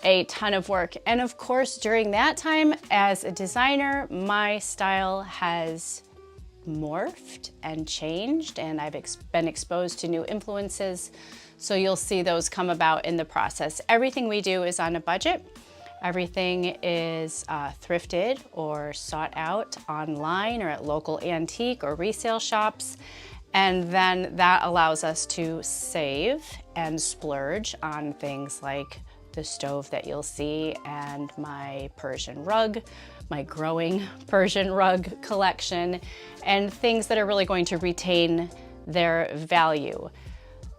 a ton of work. And of course, during that time as a designer, my style has morphed and changed, and I've been exposed to new influences. So you'll see those come about in the process. Everything we do is on a budget. Everything is thrifted or sought out online or at local antique or resale shops. And then that allows us to save and splurge on things like the stove that you'll see and my Persian rug, my growing Persian rug collection, and things that are really going to retain their value.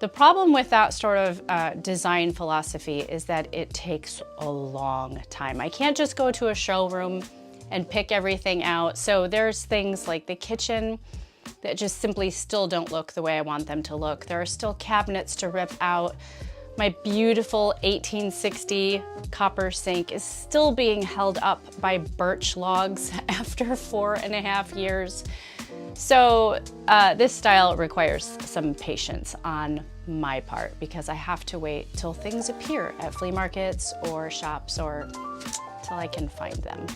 The problem with that sort of design philosophy is that it takes a long time. I can't just go to a showroom and pick everything out. So there's things like the kitchen that just simply still don't look the way I want them to look. There are still cabinets to rip out. My beautiful 1860 copper sink is still being held up by birch logs after 4.5 years. So this style requires some patience on my part, because I have to wait till things appear at flea markets or shops or till I can find them.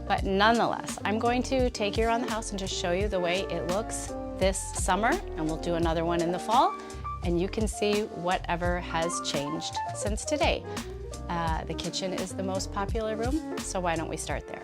But nonetheless, I'm going to take you around the house and just show you the way it looks this summer, and we'll do another one in the fall, and you can see whatever has changed since today. The kitchen is the most popular room, so why don't we start there?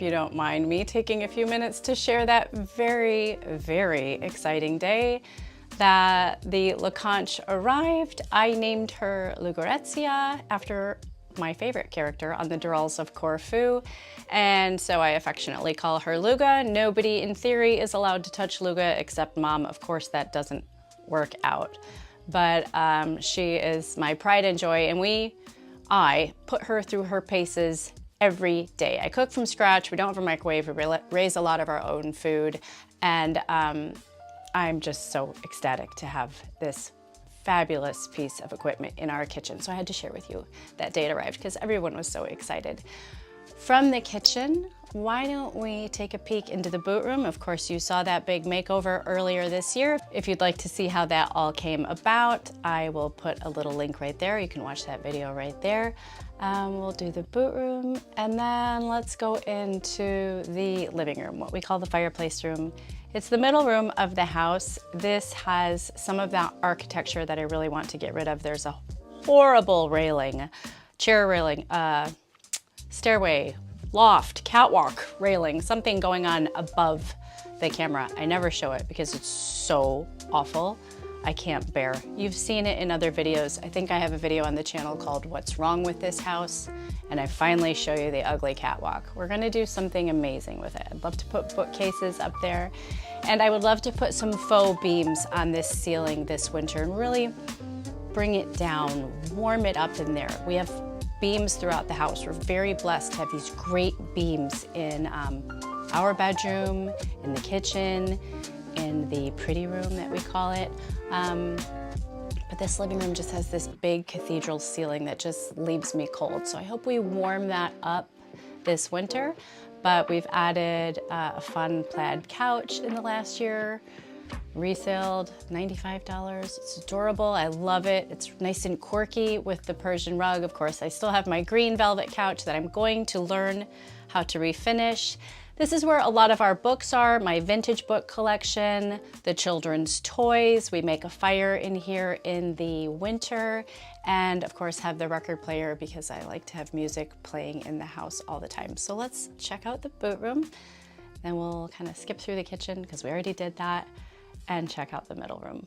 hope you don't mind me taking a few minutes to share that very, very exciting day that the LeConte arrived. I named her Lucrezia after my favorite character on the Durrells of Corfu, and so I affectionately call her LUGA. Nobody in theory is allowed to touch LUGA except Mom. Of course, that doesn't work out, but she is my pride and joy, and I put her through her paces every day. I cook from scratch. We don't have a microwave. We raise a lot of our own food, and I'm just so ecstatic to have this fabulous piece of equipment in our kitchen. So I had to share with you that day it arrived because everyone was so excited. From the kitchen, why don't we take a peek into the boot room? Of course, you saw that big makeover earlier this year. If you'd like to see how that all came about, I will put a little link right there. You can watch that video right there. We'll do the boot room, and then let's go into the living room, what we call the fireplace room. It's the middle room of the house. This has some of that architecture that I really want to get rid of. There's a horrible railing, chair railing, stairway, loft, catwalk railing, something going on above the camera. I never show it because it's so awful. I can't bear. You've seen it in other videos. I think I have a video on the channel called What's Wrong with This House, and I finally show you the ugly catwalk. We're gonna do something amazing with it. I'd love to put bookcases up there, and I would love to put some faux beams on this ceiling this winter and really bring it down, warm it up in there. We have beams throughout the house. We're very blessed to have these great beams in our bedroom, in the kitchen, in the pretty room that we call it. But this living room just has this big cathedral ceiling that just leaves me cold. So I hope we warm that up this winter. But we've added a fun plaid couch in the last year, reselled $95. It's adorable, I love it. It's nice and quirky with the Persian rug. Of course, I still have my green velvet couch that I'm going to learn how to refinish. This is where a lot of our books are, my vintage book collection, the children's toys. We make a fire in here in the winter, and of course have the record player because I like to have music playing in the house all the time. So let's check out the boot room, then we'll kind of skip through the kitchen because we already did that, and check out the middle room.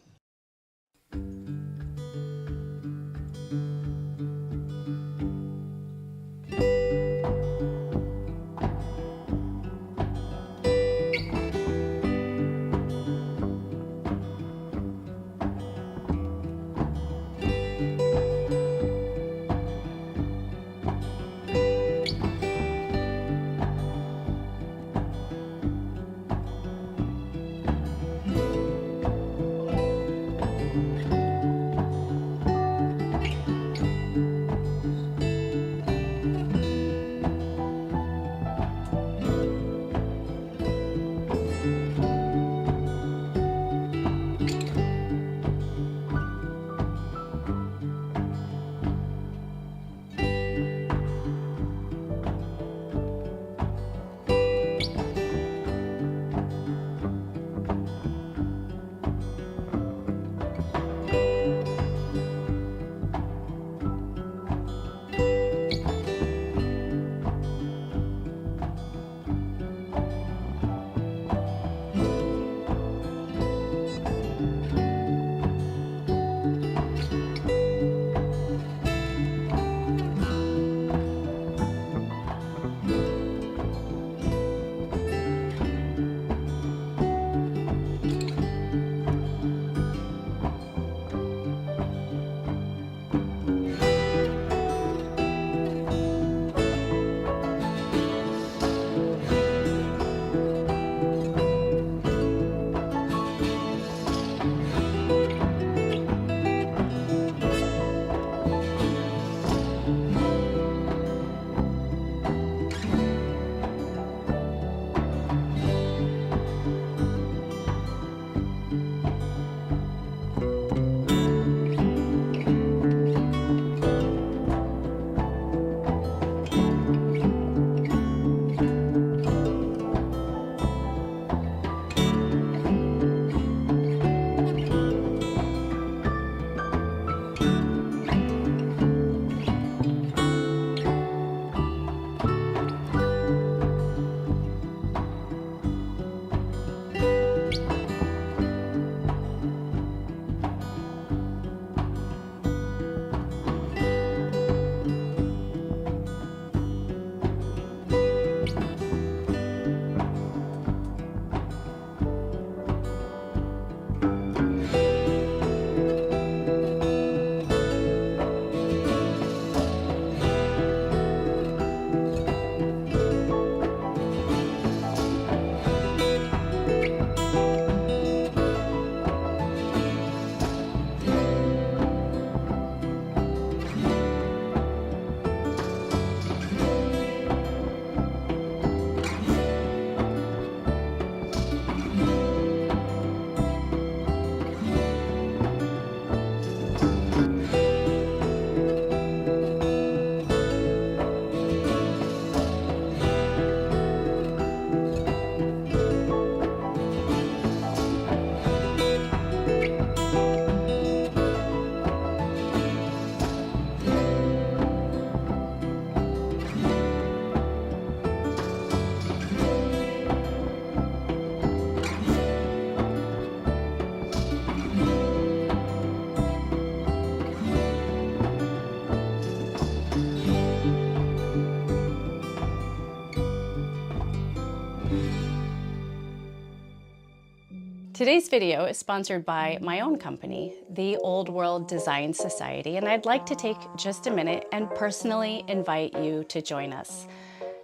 Today's video is sponsored by my own company, the Old World Design Society, and I'd like to take just a minute and personally invite you to join us.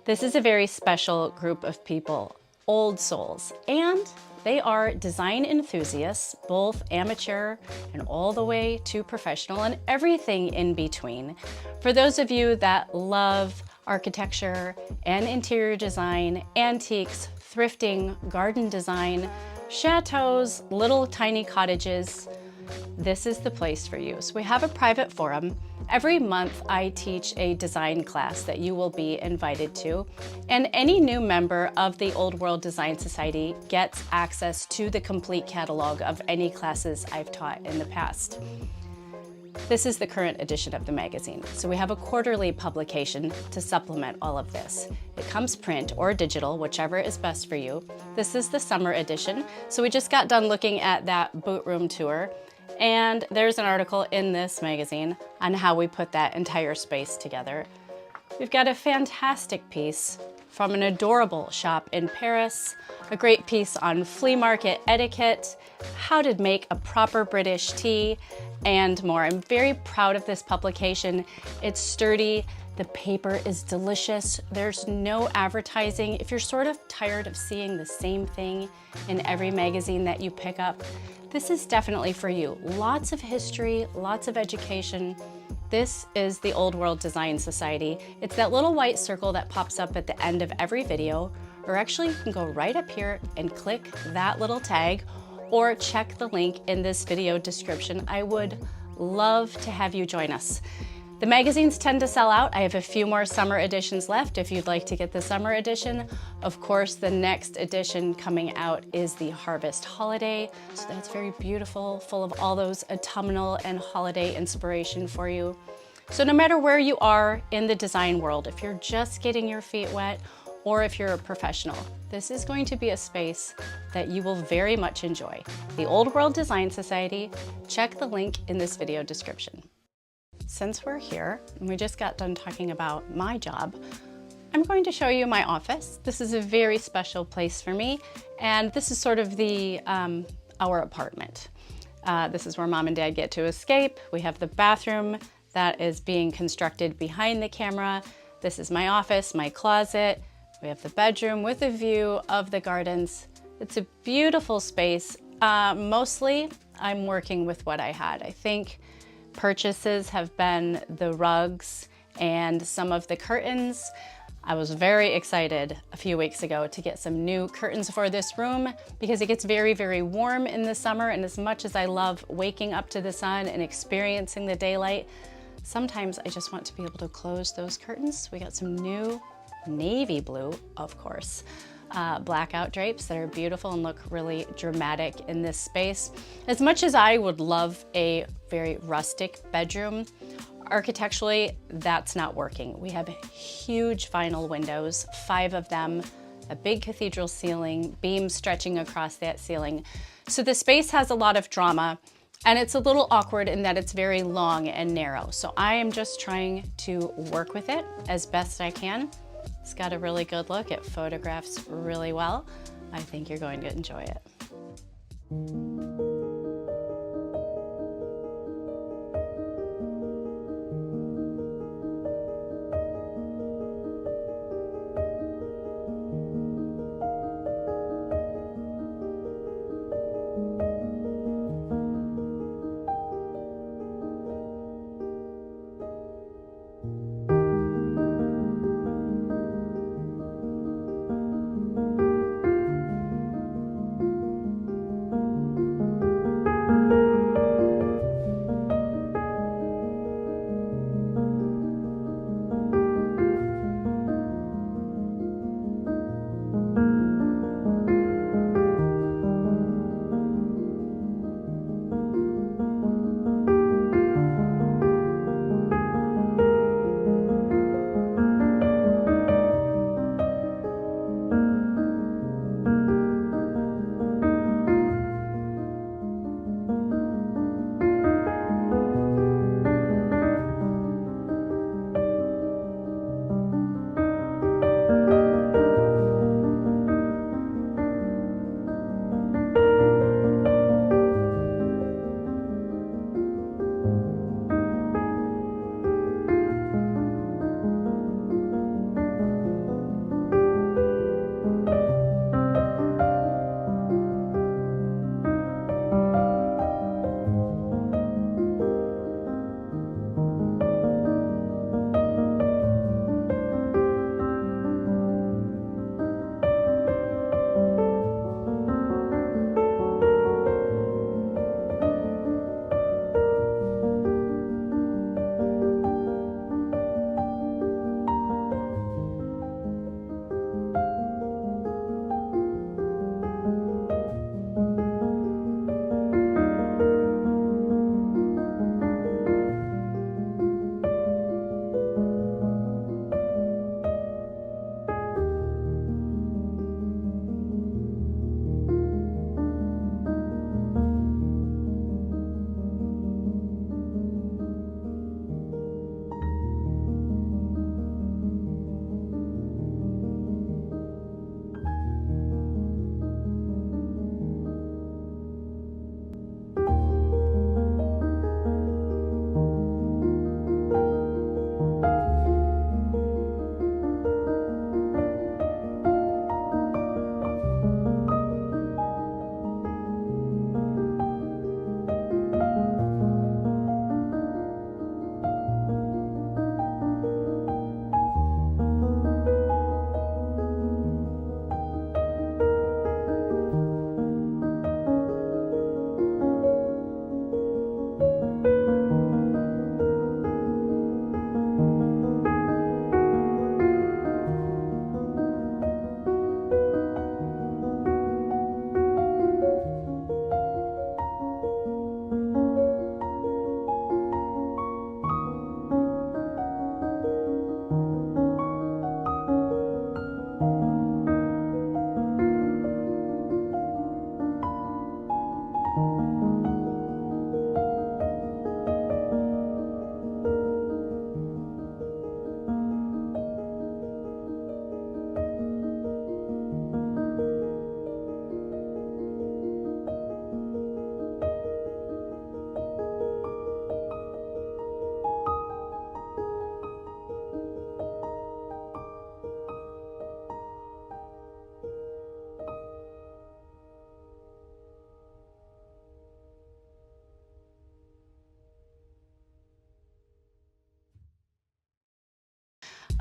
This is a very special group of people, old souls, and they are design enthusiasts, both amateur and all the way to professional and everything in between. For those of you that love architecture and interior design, antiques, thrifting, garden design, chateaus, little tiny cottages, this is the place for you. So we have a private forum. Every month I teach a design class that you will be invited to, and any new member of the Old World Design Society gets access to the complete catalog of any classes I've taught in the past. This is the current edition of the magazine, so we have a quarterly publication to supplement all of this. It comes print or digital, whichever is best for you. This is the summer edition, so we just got done looking at that boot room tour, and there's an article in this magazine on how we put that entire space together. We've got a fantastic piece from an adorable shop in Paris, a great piece on flea market etiquette, how to make a proper British tea, and more. I'm very proud of this publication. It's sturdy, the paper is delicious, there's no advertising. If you're sort of tired of seeing the same thing in every magazine that you pick up, this is definitely for you. Lots of history, lots of education. This is the Old World Design Society. It's that little white circle that pops up at the end of every video, or actually you can go right up here and click that little tag, or check the link in this video description. I would love to have you join us. The magazines tend to sell out. I have a few more summer editions left if you'd like to get the summer edition. Of course, the next edition coming out is the Harvest Holiday. So that's very beautiful, full of all those autumnal and holiday inspiration for you. So no matter where you are in the design world, if you're just getting your feet wet or if you're a professional, this is going to be a space that you will very much enjoy. The Old World Design Society, check the link in this video description. Since we're here, and we just got done talking about my job, I'm going to show you my office. This is a very special place for me, and this is sort of our apartment. This is where Mom and Dad get to escape. We have the bathroom that is being constructed behind the camera. This is my office, my closet. We have the bedroom with a view of the gardens. It's a beautiful space. Mostly, I'm working with what I had. I think purchases have been the rugs and some of the curtains. I was very excited a few weeks ago to get some new curtains for this room because it gets very, very warm in the summer, and as much as I love waking up to the sun and experiencing the daylight, sometimes I just want to be able to close those curtains. We got some new navy blue, of course, blackout drapes that are beautiful and look really dramatic in this space. As much as I would love a very rustic bedroom, architecturally, that's not working. We have huge vinyl windows, 5 of them, a big cathedral ceiling, beams stretching across that ceiling. So the space has a lot of drama, and it's a little awkward in that it's very long and narrow. So I am just trying to work with it as best I can. It's got a really good look. It photographs really well. I think you're going to enjoy it.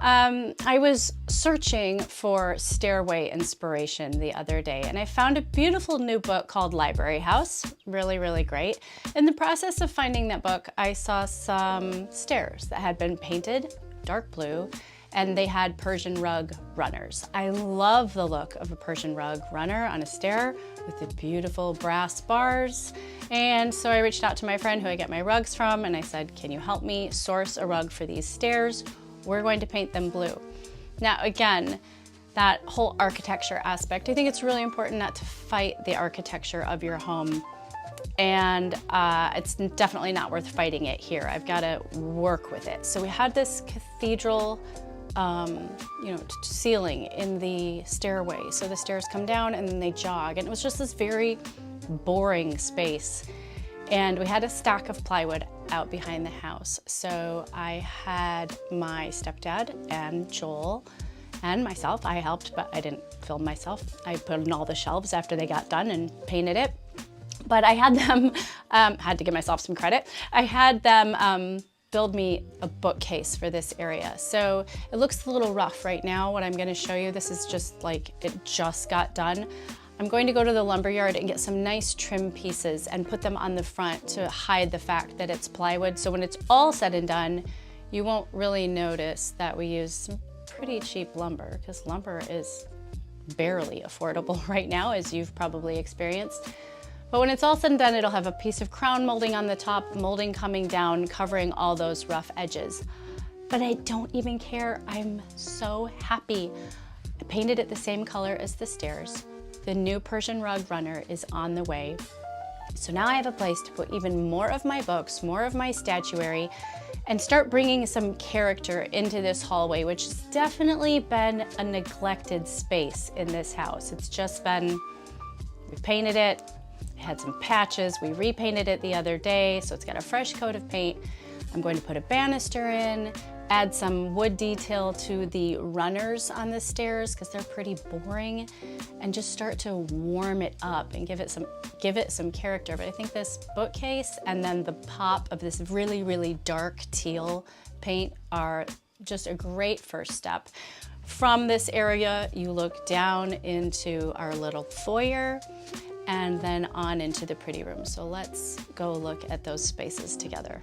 I was searching for stairway inspiration the other day, and I found a beautiful new book called Library House. Really, really great. In the process of finding that book, I saw some stairs that had been painted dark blue, and they had Persian rug runners. I love the look of a Persian rug runner on a stair with the beautiful brass bars. And so I reached out to my friend who I get my rugs from, and I said, can you help me source a rug for these stairs? We're going to paint them blue. Now, again, that whole architecture aspect, I think it's really important not to fight the architecture of your home. And it's definitely not worth fighting it here. I've got to work with it. So we had this cathedral ceiling in the stairway. So the stairs come down and then they jog. And it was just this very boring space. And we had a stack of plywood out behind the house. So I had my stepdad and Joel and myself. I helped, but I didn't film myself. I put in all the shelves after they got done and painted it. But I had them, had to give myself some credit. I had them build me a bookcase for this area. So it looks a little rough right now, what I'm gonna show you. This is just like, it just got done. I'm going to go to the lumber yard and get some nice trim pieces and put them on the front to hide the fact that it's plywood. So when it's all said and done, you won't really notice that we use some pretty cheap lumber, because lumber is barely affordable right now, as you've probably experienced. But when it's all said and done, it'll have a piece of crown molding on the top, molding coming down, covering all those rough edges. But I don't even care. I'm so happy. I painted it the same color as the stairs. The new Persian rug runner is on the way. So now I have a place to put even more of my books, more of my statuary, and start bringing some character into this hallway, which has definitely been a neglected space in this house. It's just been, we painted it, it had some patches, we repainted it the other day, so it's got a fresh coat of paint. I'm going to put a banister in, add some wood detail to the runners on the stairs because they're pretty boring, and just start to warm it up and give it some character. But I think this bookcase and then the pop of this really, really dark teal paint are just a great first step. From this area, you look down into our little foyer and then on into the pretty room. So let's go look at those spaces together.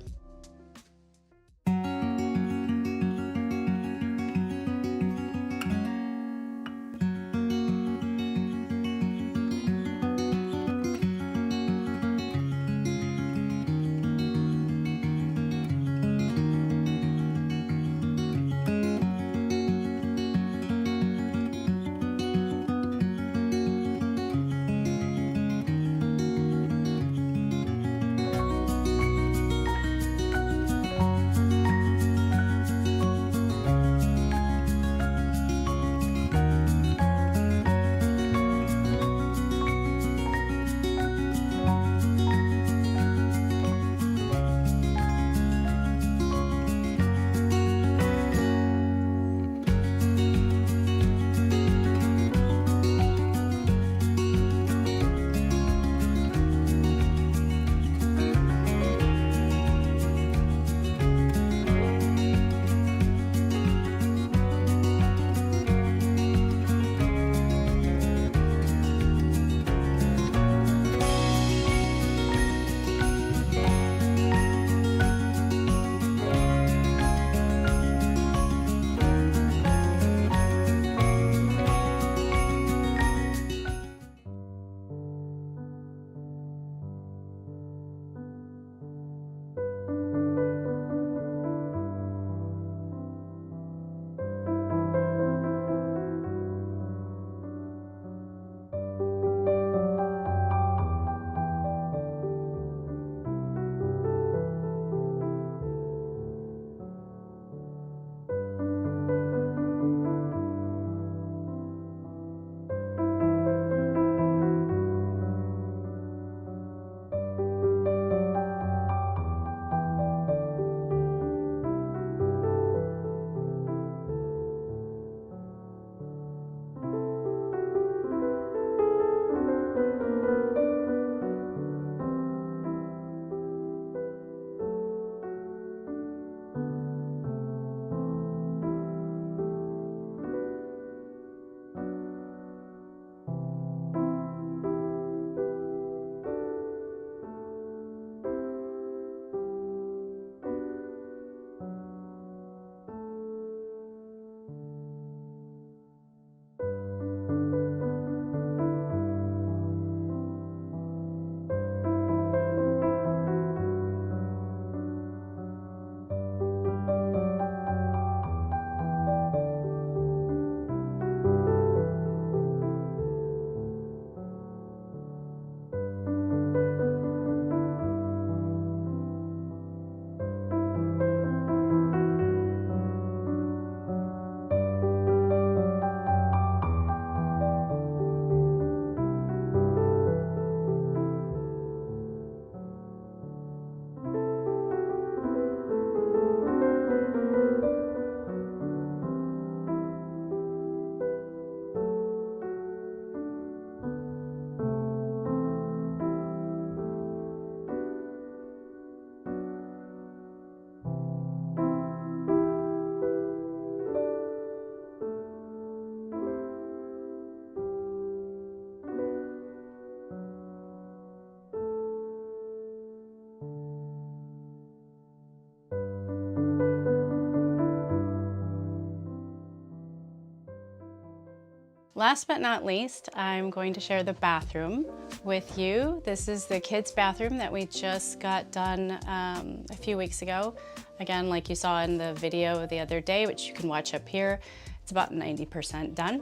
Last but not least, I'm going to share the bathroom with you. This is the kids' bathroom that we just got done a few weeks ago. Again, like you saw in the video the other day, which you can watch up here, it's about 90% done.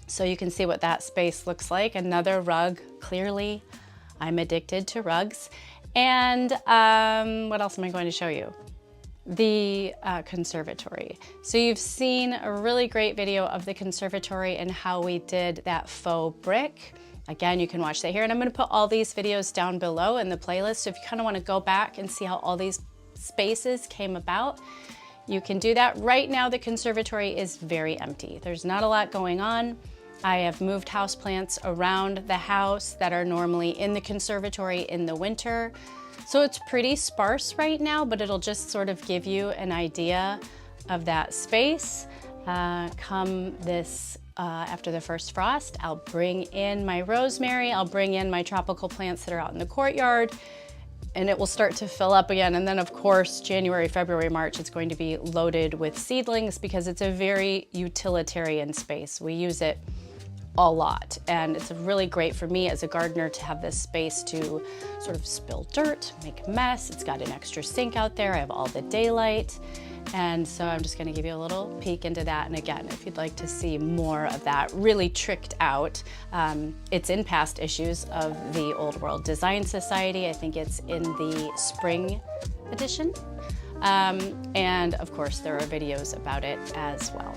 So you can see what that space looks like. Another rug, clearly I'm addicted to rugs. And what else am I going to show you? The conservatory. So you've seen a really great video of the conservatory and how we did that faux brick. Again, you can watch that here, and I'm going to put all these videos down below in the playlist. So if you kind of want to go back and see how all these spaces came about, you can do that. Right now, the conservatory is very empty. There's not a lot going on. I have moved houseplants around the house that are normally in the conservatory in the winter. So it's pretty sparse right now, but it'll just sort of give you an idea of that space. Come this, after the first frost, I'll bring in my rosemary, I'll bring in my tropical plants that are out in the courtyard, and it will start to fill up again. And then of course, January, February, March, it's going to be loaded with seedlings because it's a very utilitarian space. We use it a lot, and it's really great for me as a gardener to have this space to sort of spill dirt, make a mess. It's got an extra sink out there. I have all the daylight, and so I'm just going to give you a little peek into that. And again, if you'd like to see more of that really tricked out, it's in past issues of the Old World Design Society. I think it's in the spring edition, and of course there are videos about it as well.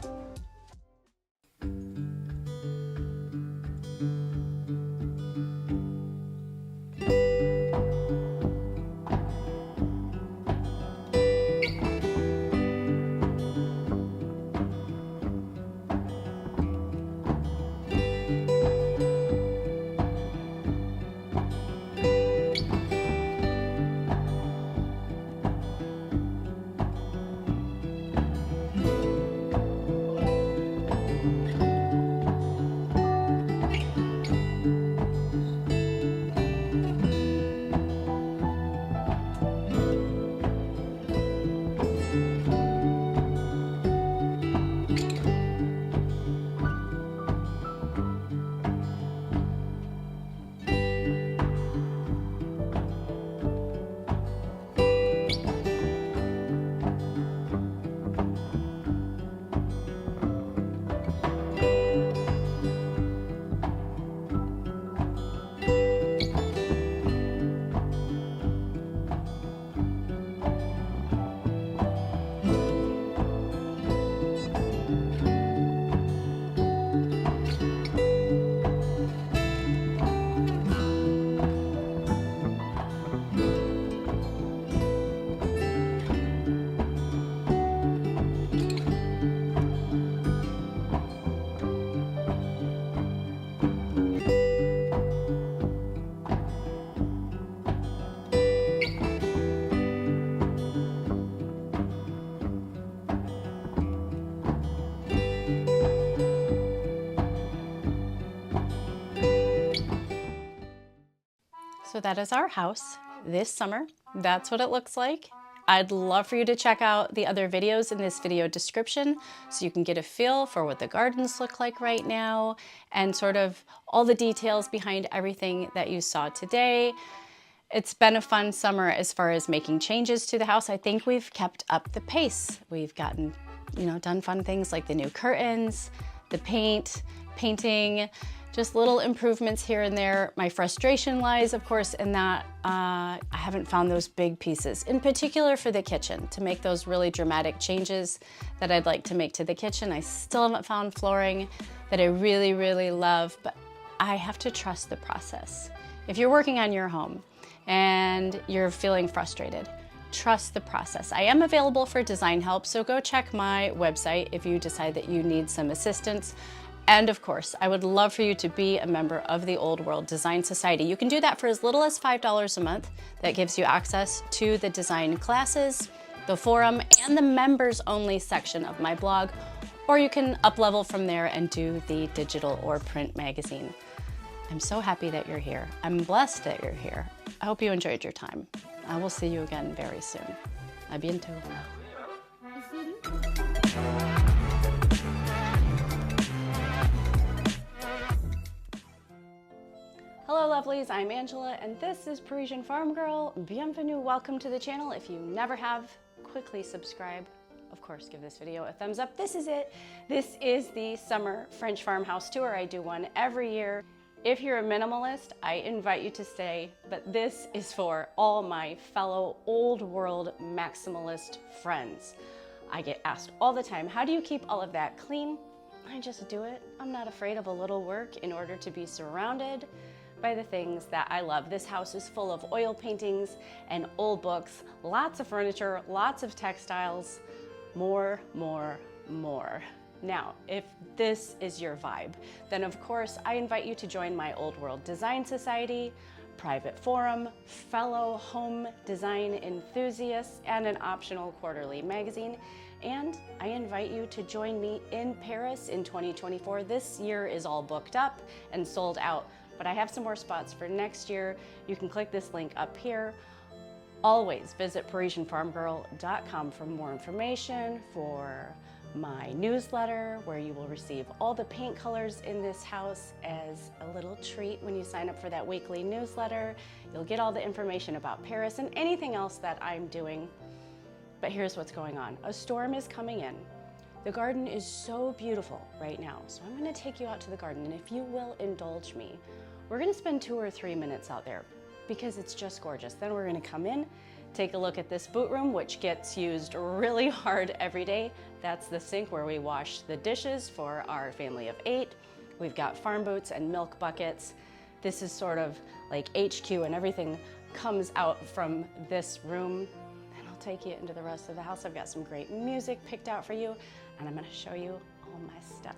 So that is our house this summer. That's what it looks like. I'd love for you to check out the other videos in this video description so you can get a feel for what the gardens look like right now and sort of all the details behind everything that you saw today. It's been a fun summer as far as making changes to the house. I think we've kept up the pace. We've gotten, done fun things like the new curtains, the painting, just little improvements here and there. My frustration lies, of course, in that I haven't found those big pieces, in particular for the kitchen, to make those really dramatic changes that I'd like to make to the kitchen. I still haven't found flooring that I really, really love, but I have to trust the process. If you're working on your home and you're feeling frustrated, trust the process. I am available for design help, so go check my website if you decide that you need some assistance. And of course, I would love for you to be a member of the Old World Design Society. You can do that for as little as $5 a month. That gives you access to the design classes, the forum, and the members only section of my blog. Or you can up-level from there and do the digital or print magazine. I'm so happy that you're here. I'm blessed that you're here. I hope you enjoyed your time. I will see you again very soon. A bientôt. lovelies, I'm Angela and this is Parisian Farm Girl. Bienvenue, welcome to the channel. If you never have, quickly subscribe. Of course, give this video a thumbs up. This is it. This is the summer French farmhouse tour. I do one every year. If you're a minimalist, I invite you to stay, but this is for all my fellow old world maximalist friends. I get asked all the time, how do you keep all of that clean? I just do it. I'm not afraid of a little work in order to be surrounded by the things that I love. This house is full of oil paintings and old books, lots of furniture, lots of textiles, more. Now, if this is your vibe, then of course I invite you to join my Old World Design Society, private forum, fellow home design enthusiasts, and an optional quarterly magazine. And I invite you to join me in Paris in 2024. This year is all booked up and sold out, but I have some more spots for next year. You can click this link up here. Always visit ParisienFarmGirl.com for more information, for my newsletter where you will receive all the paint colors in this house as a little treat when you sign up for that weekly newsletter. You'll get all the information about Paris and anything else that I'm doing. But here's what's going on. A storm is coming in. The garden is so beautiful right now, so I'm going to take you out to the garden, and if you will indulge me, we're going to spend 2 or 3 minutes out there because it's just gorgeous. Then we're going to come in, take a look at this boot room, which gets used really hard every day. That's the sink where we wash the dishes for our family of 8. We've got farm boots and milk buckets. This is sort of like HQ, and everything comes out from this room. And I'll take you into the rest of the house. I've got some great music picked out for you, and I'm going to show you all my stuff.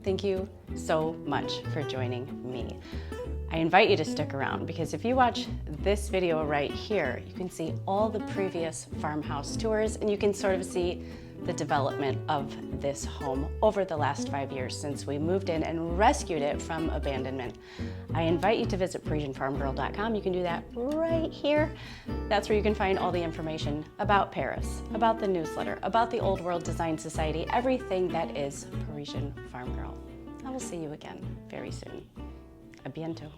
Thank you so much for joining me. I invite you to stick around because if you watch this video right here, you can see all the previous farmhouse tours and you can sort of see the development of this home over the last 5 years since we moved in and rescued it from abandonment. I invite you to visit ParisienneFarmgirl.com. You can do that right here. That's where you can find all the information about Paris, about the newsletter, about the Old World Design Society, everything that is Parisienne Farm Girl. I will see you again very soon. A bientôt.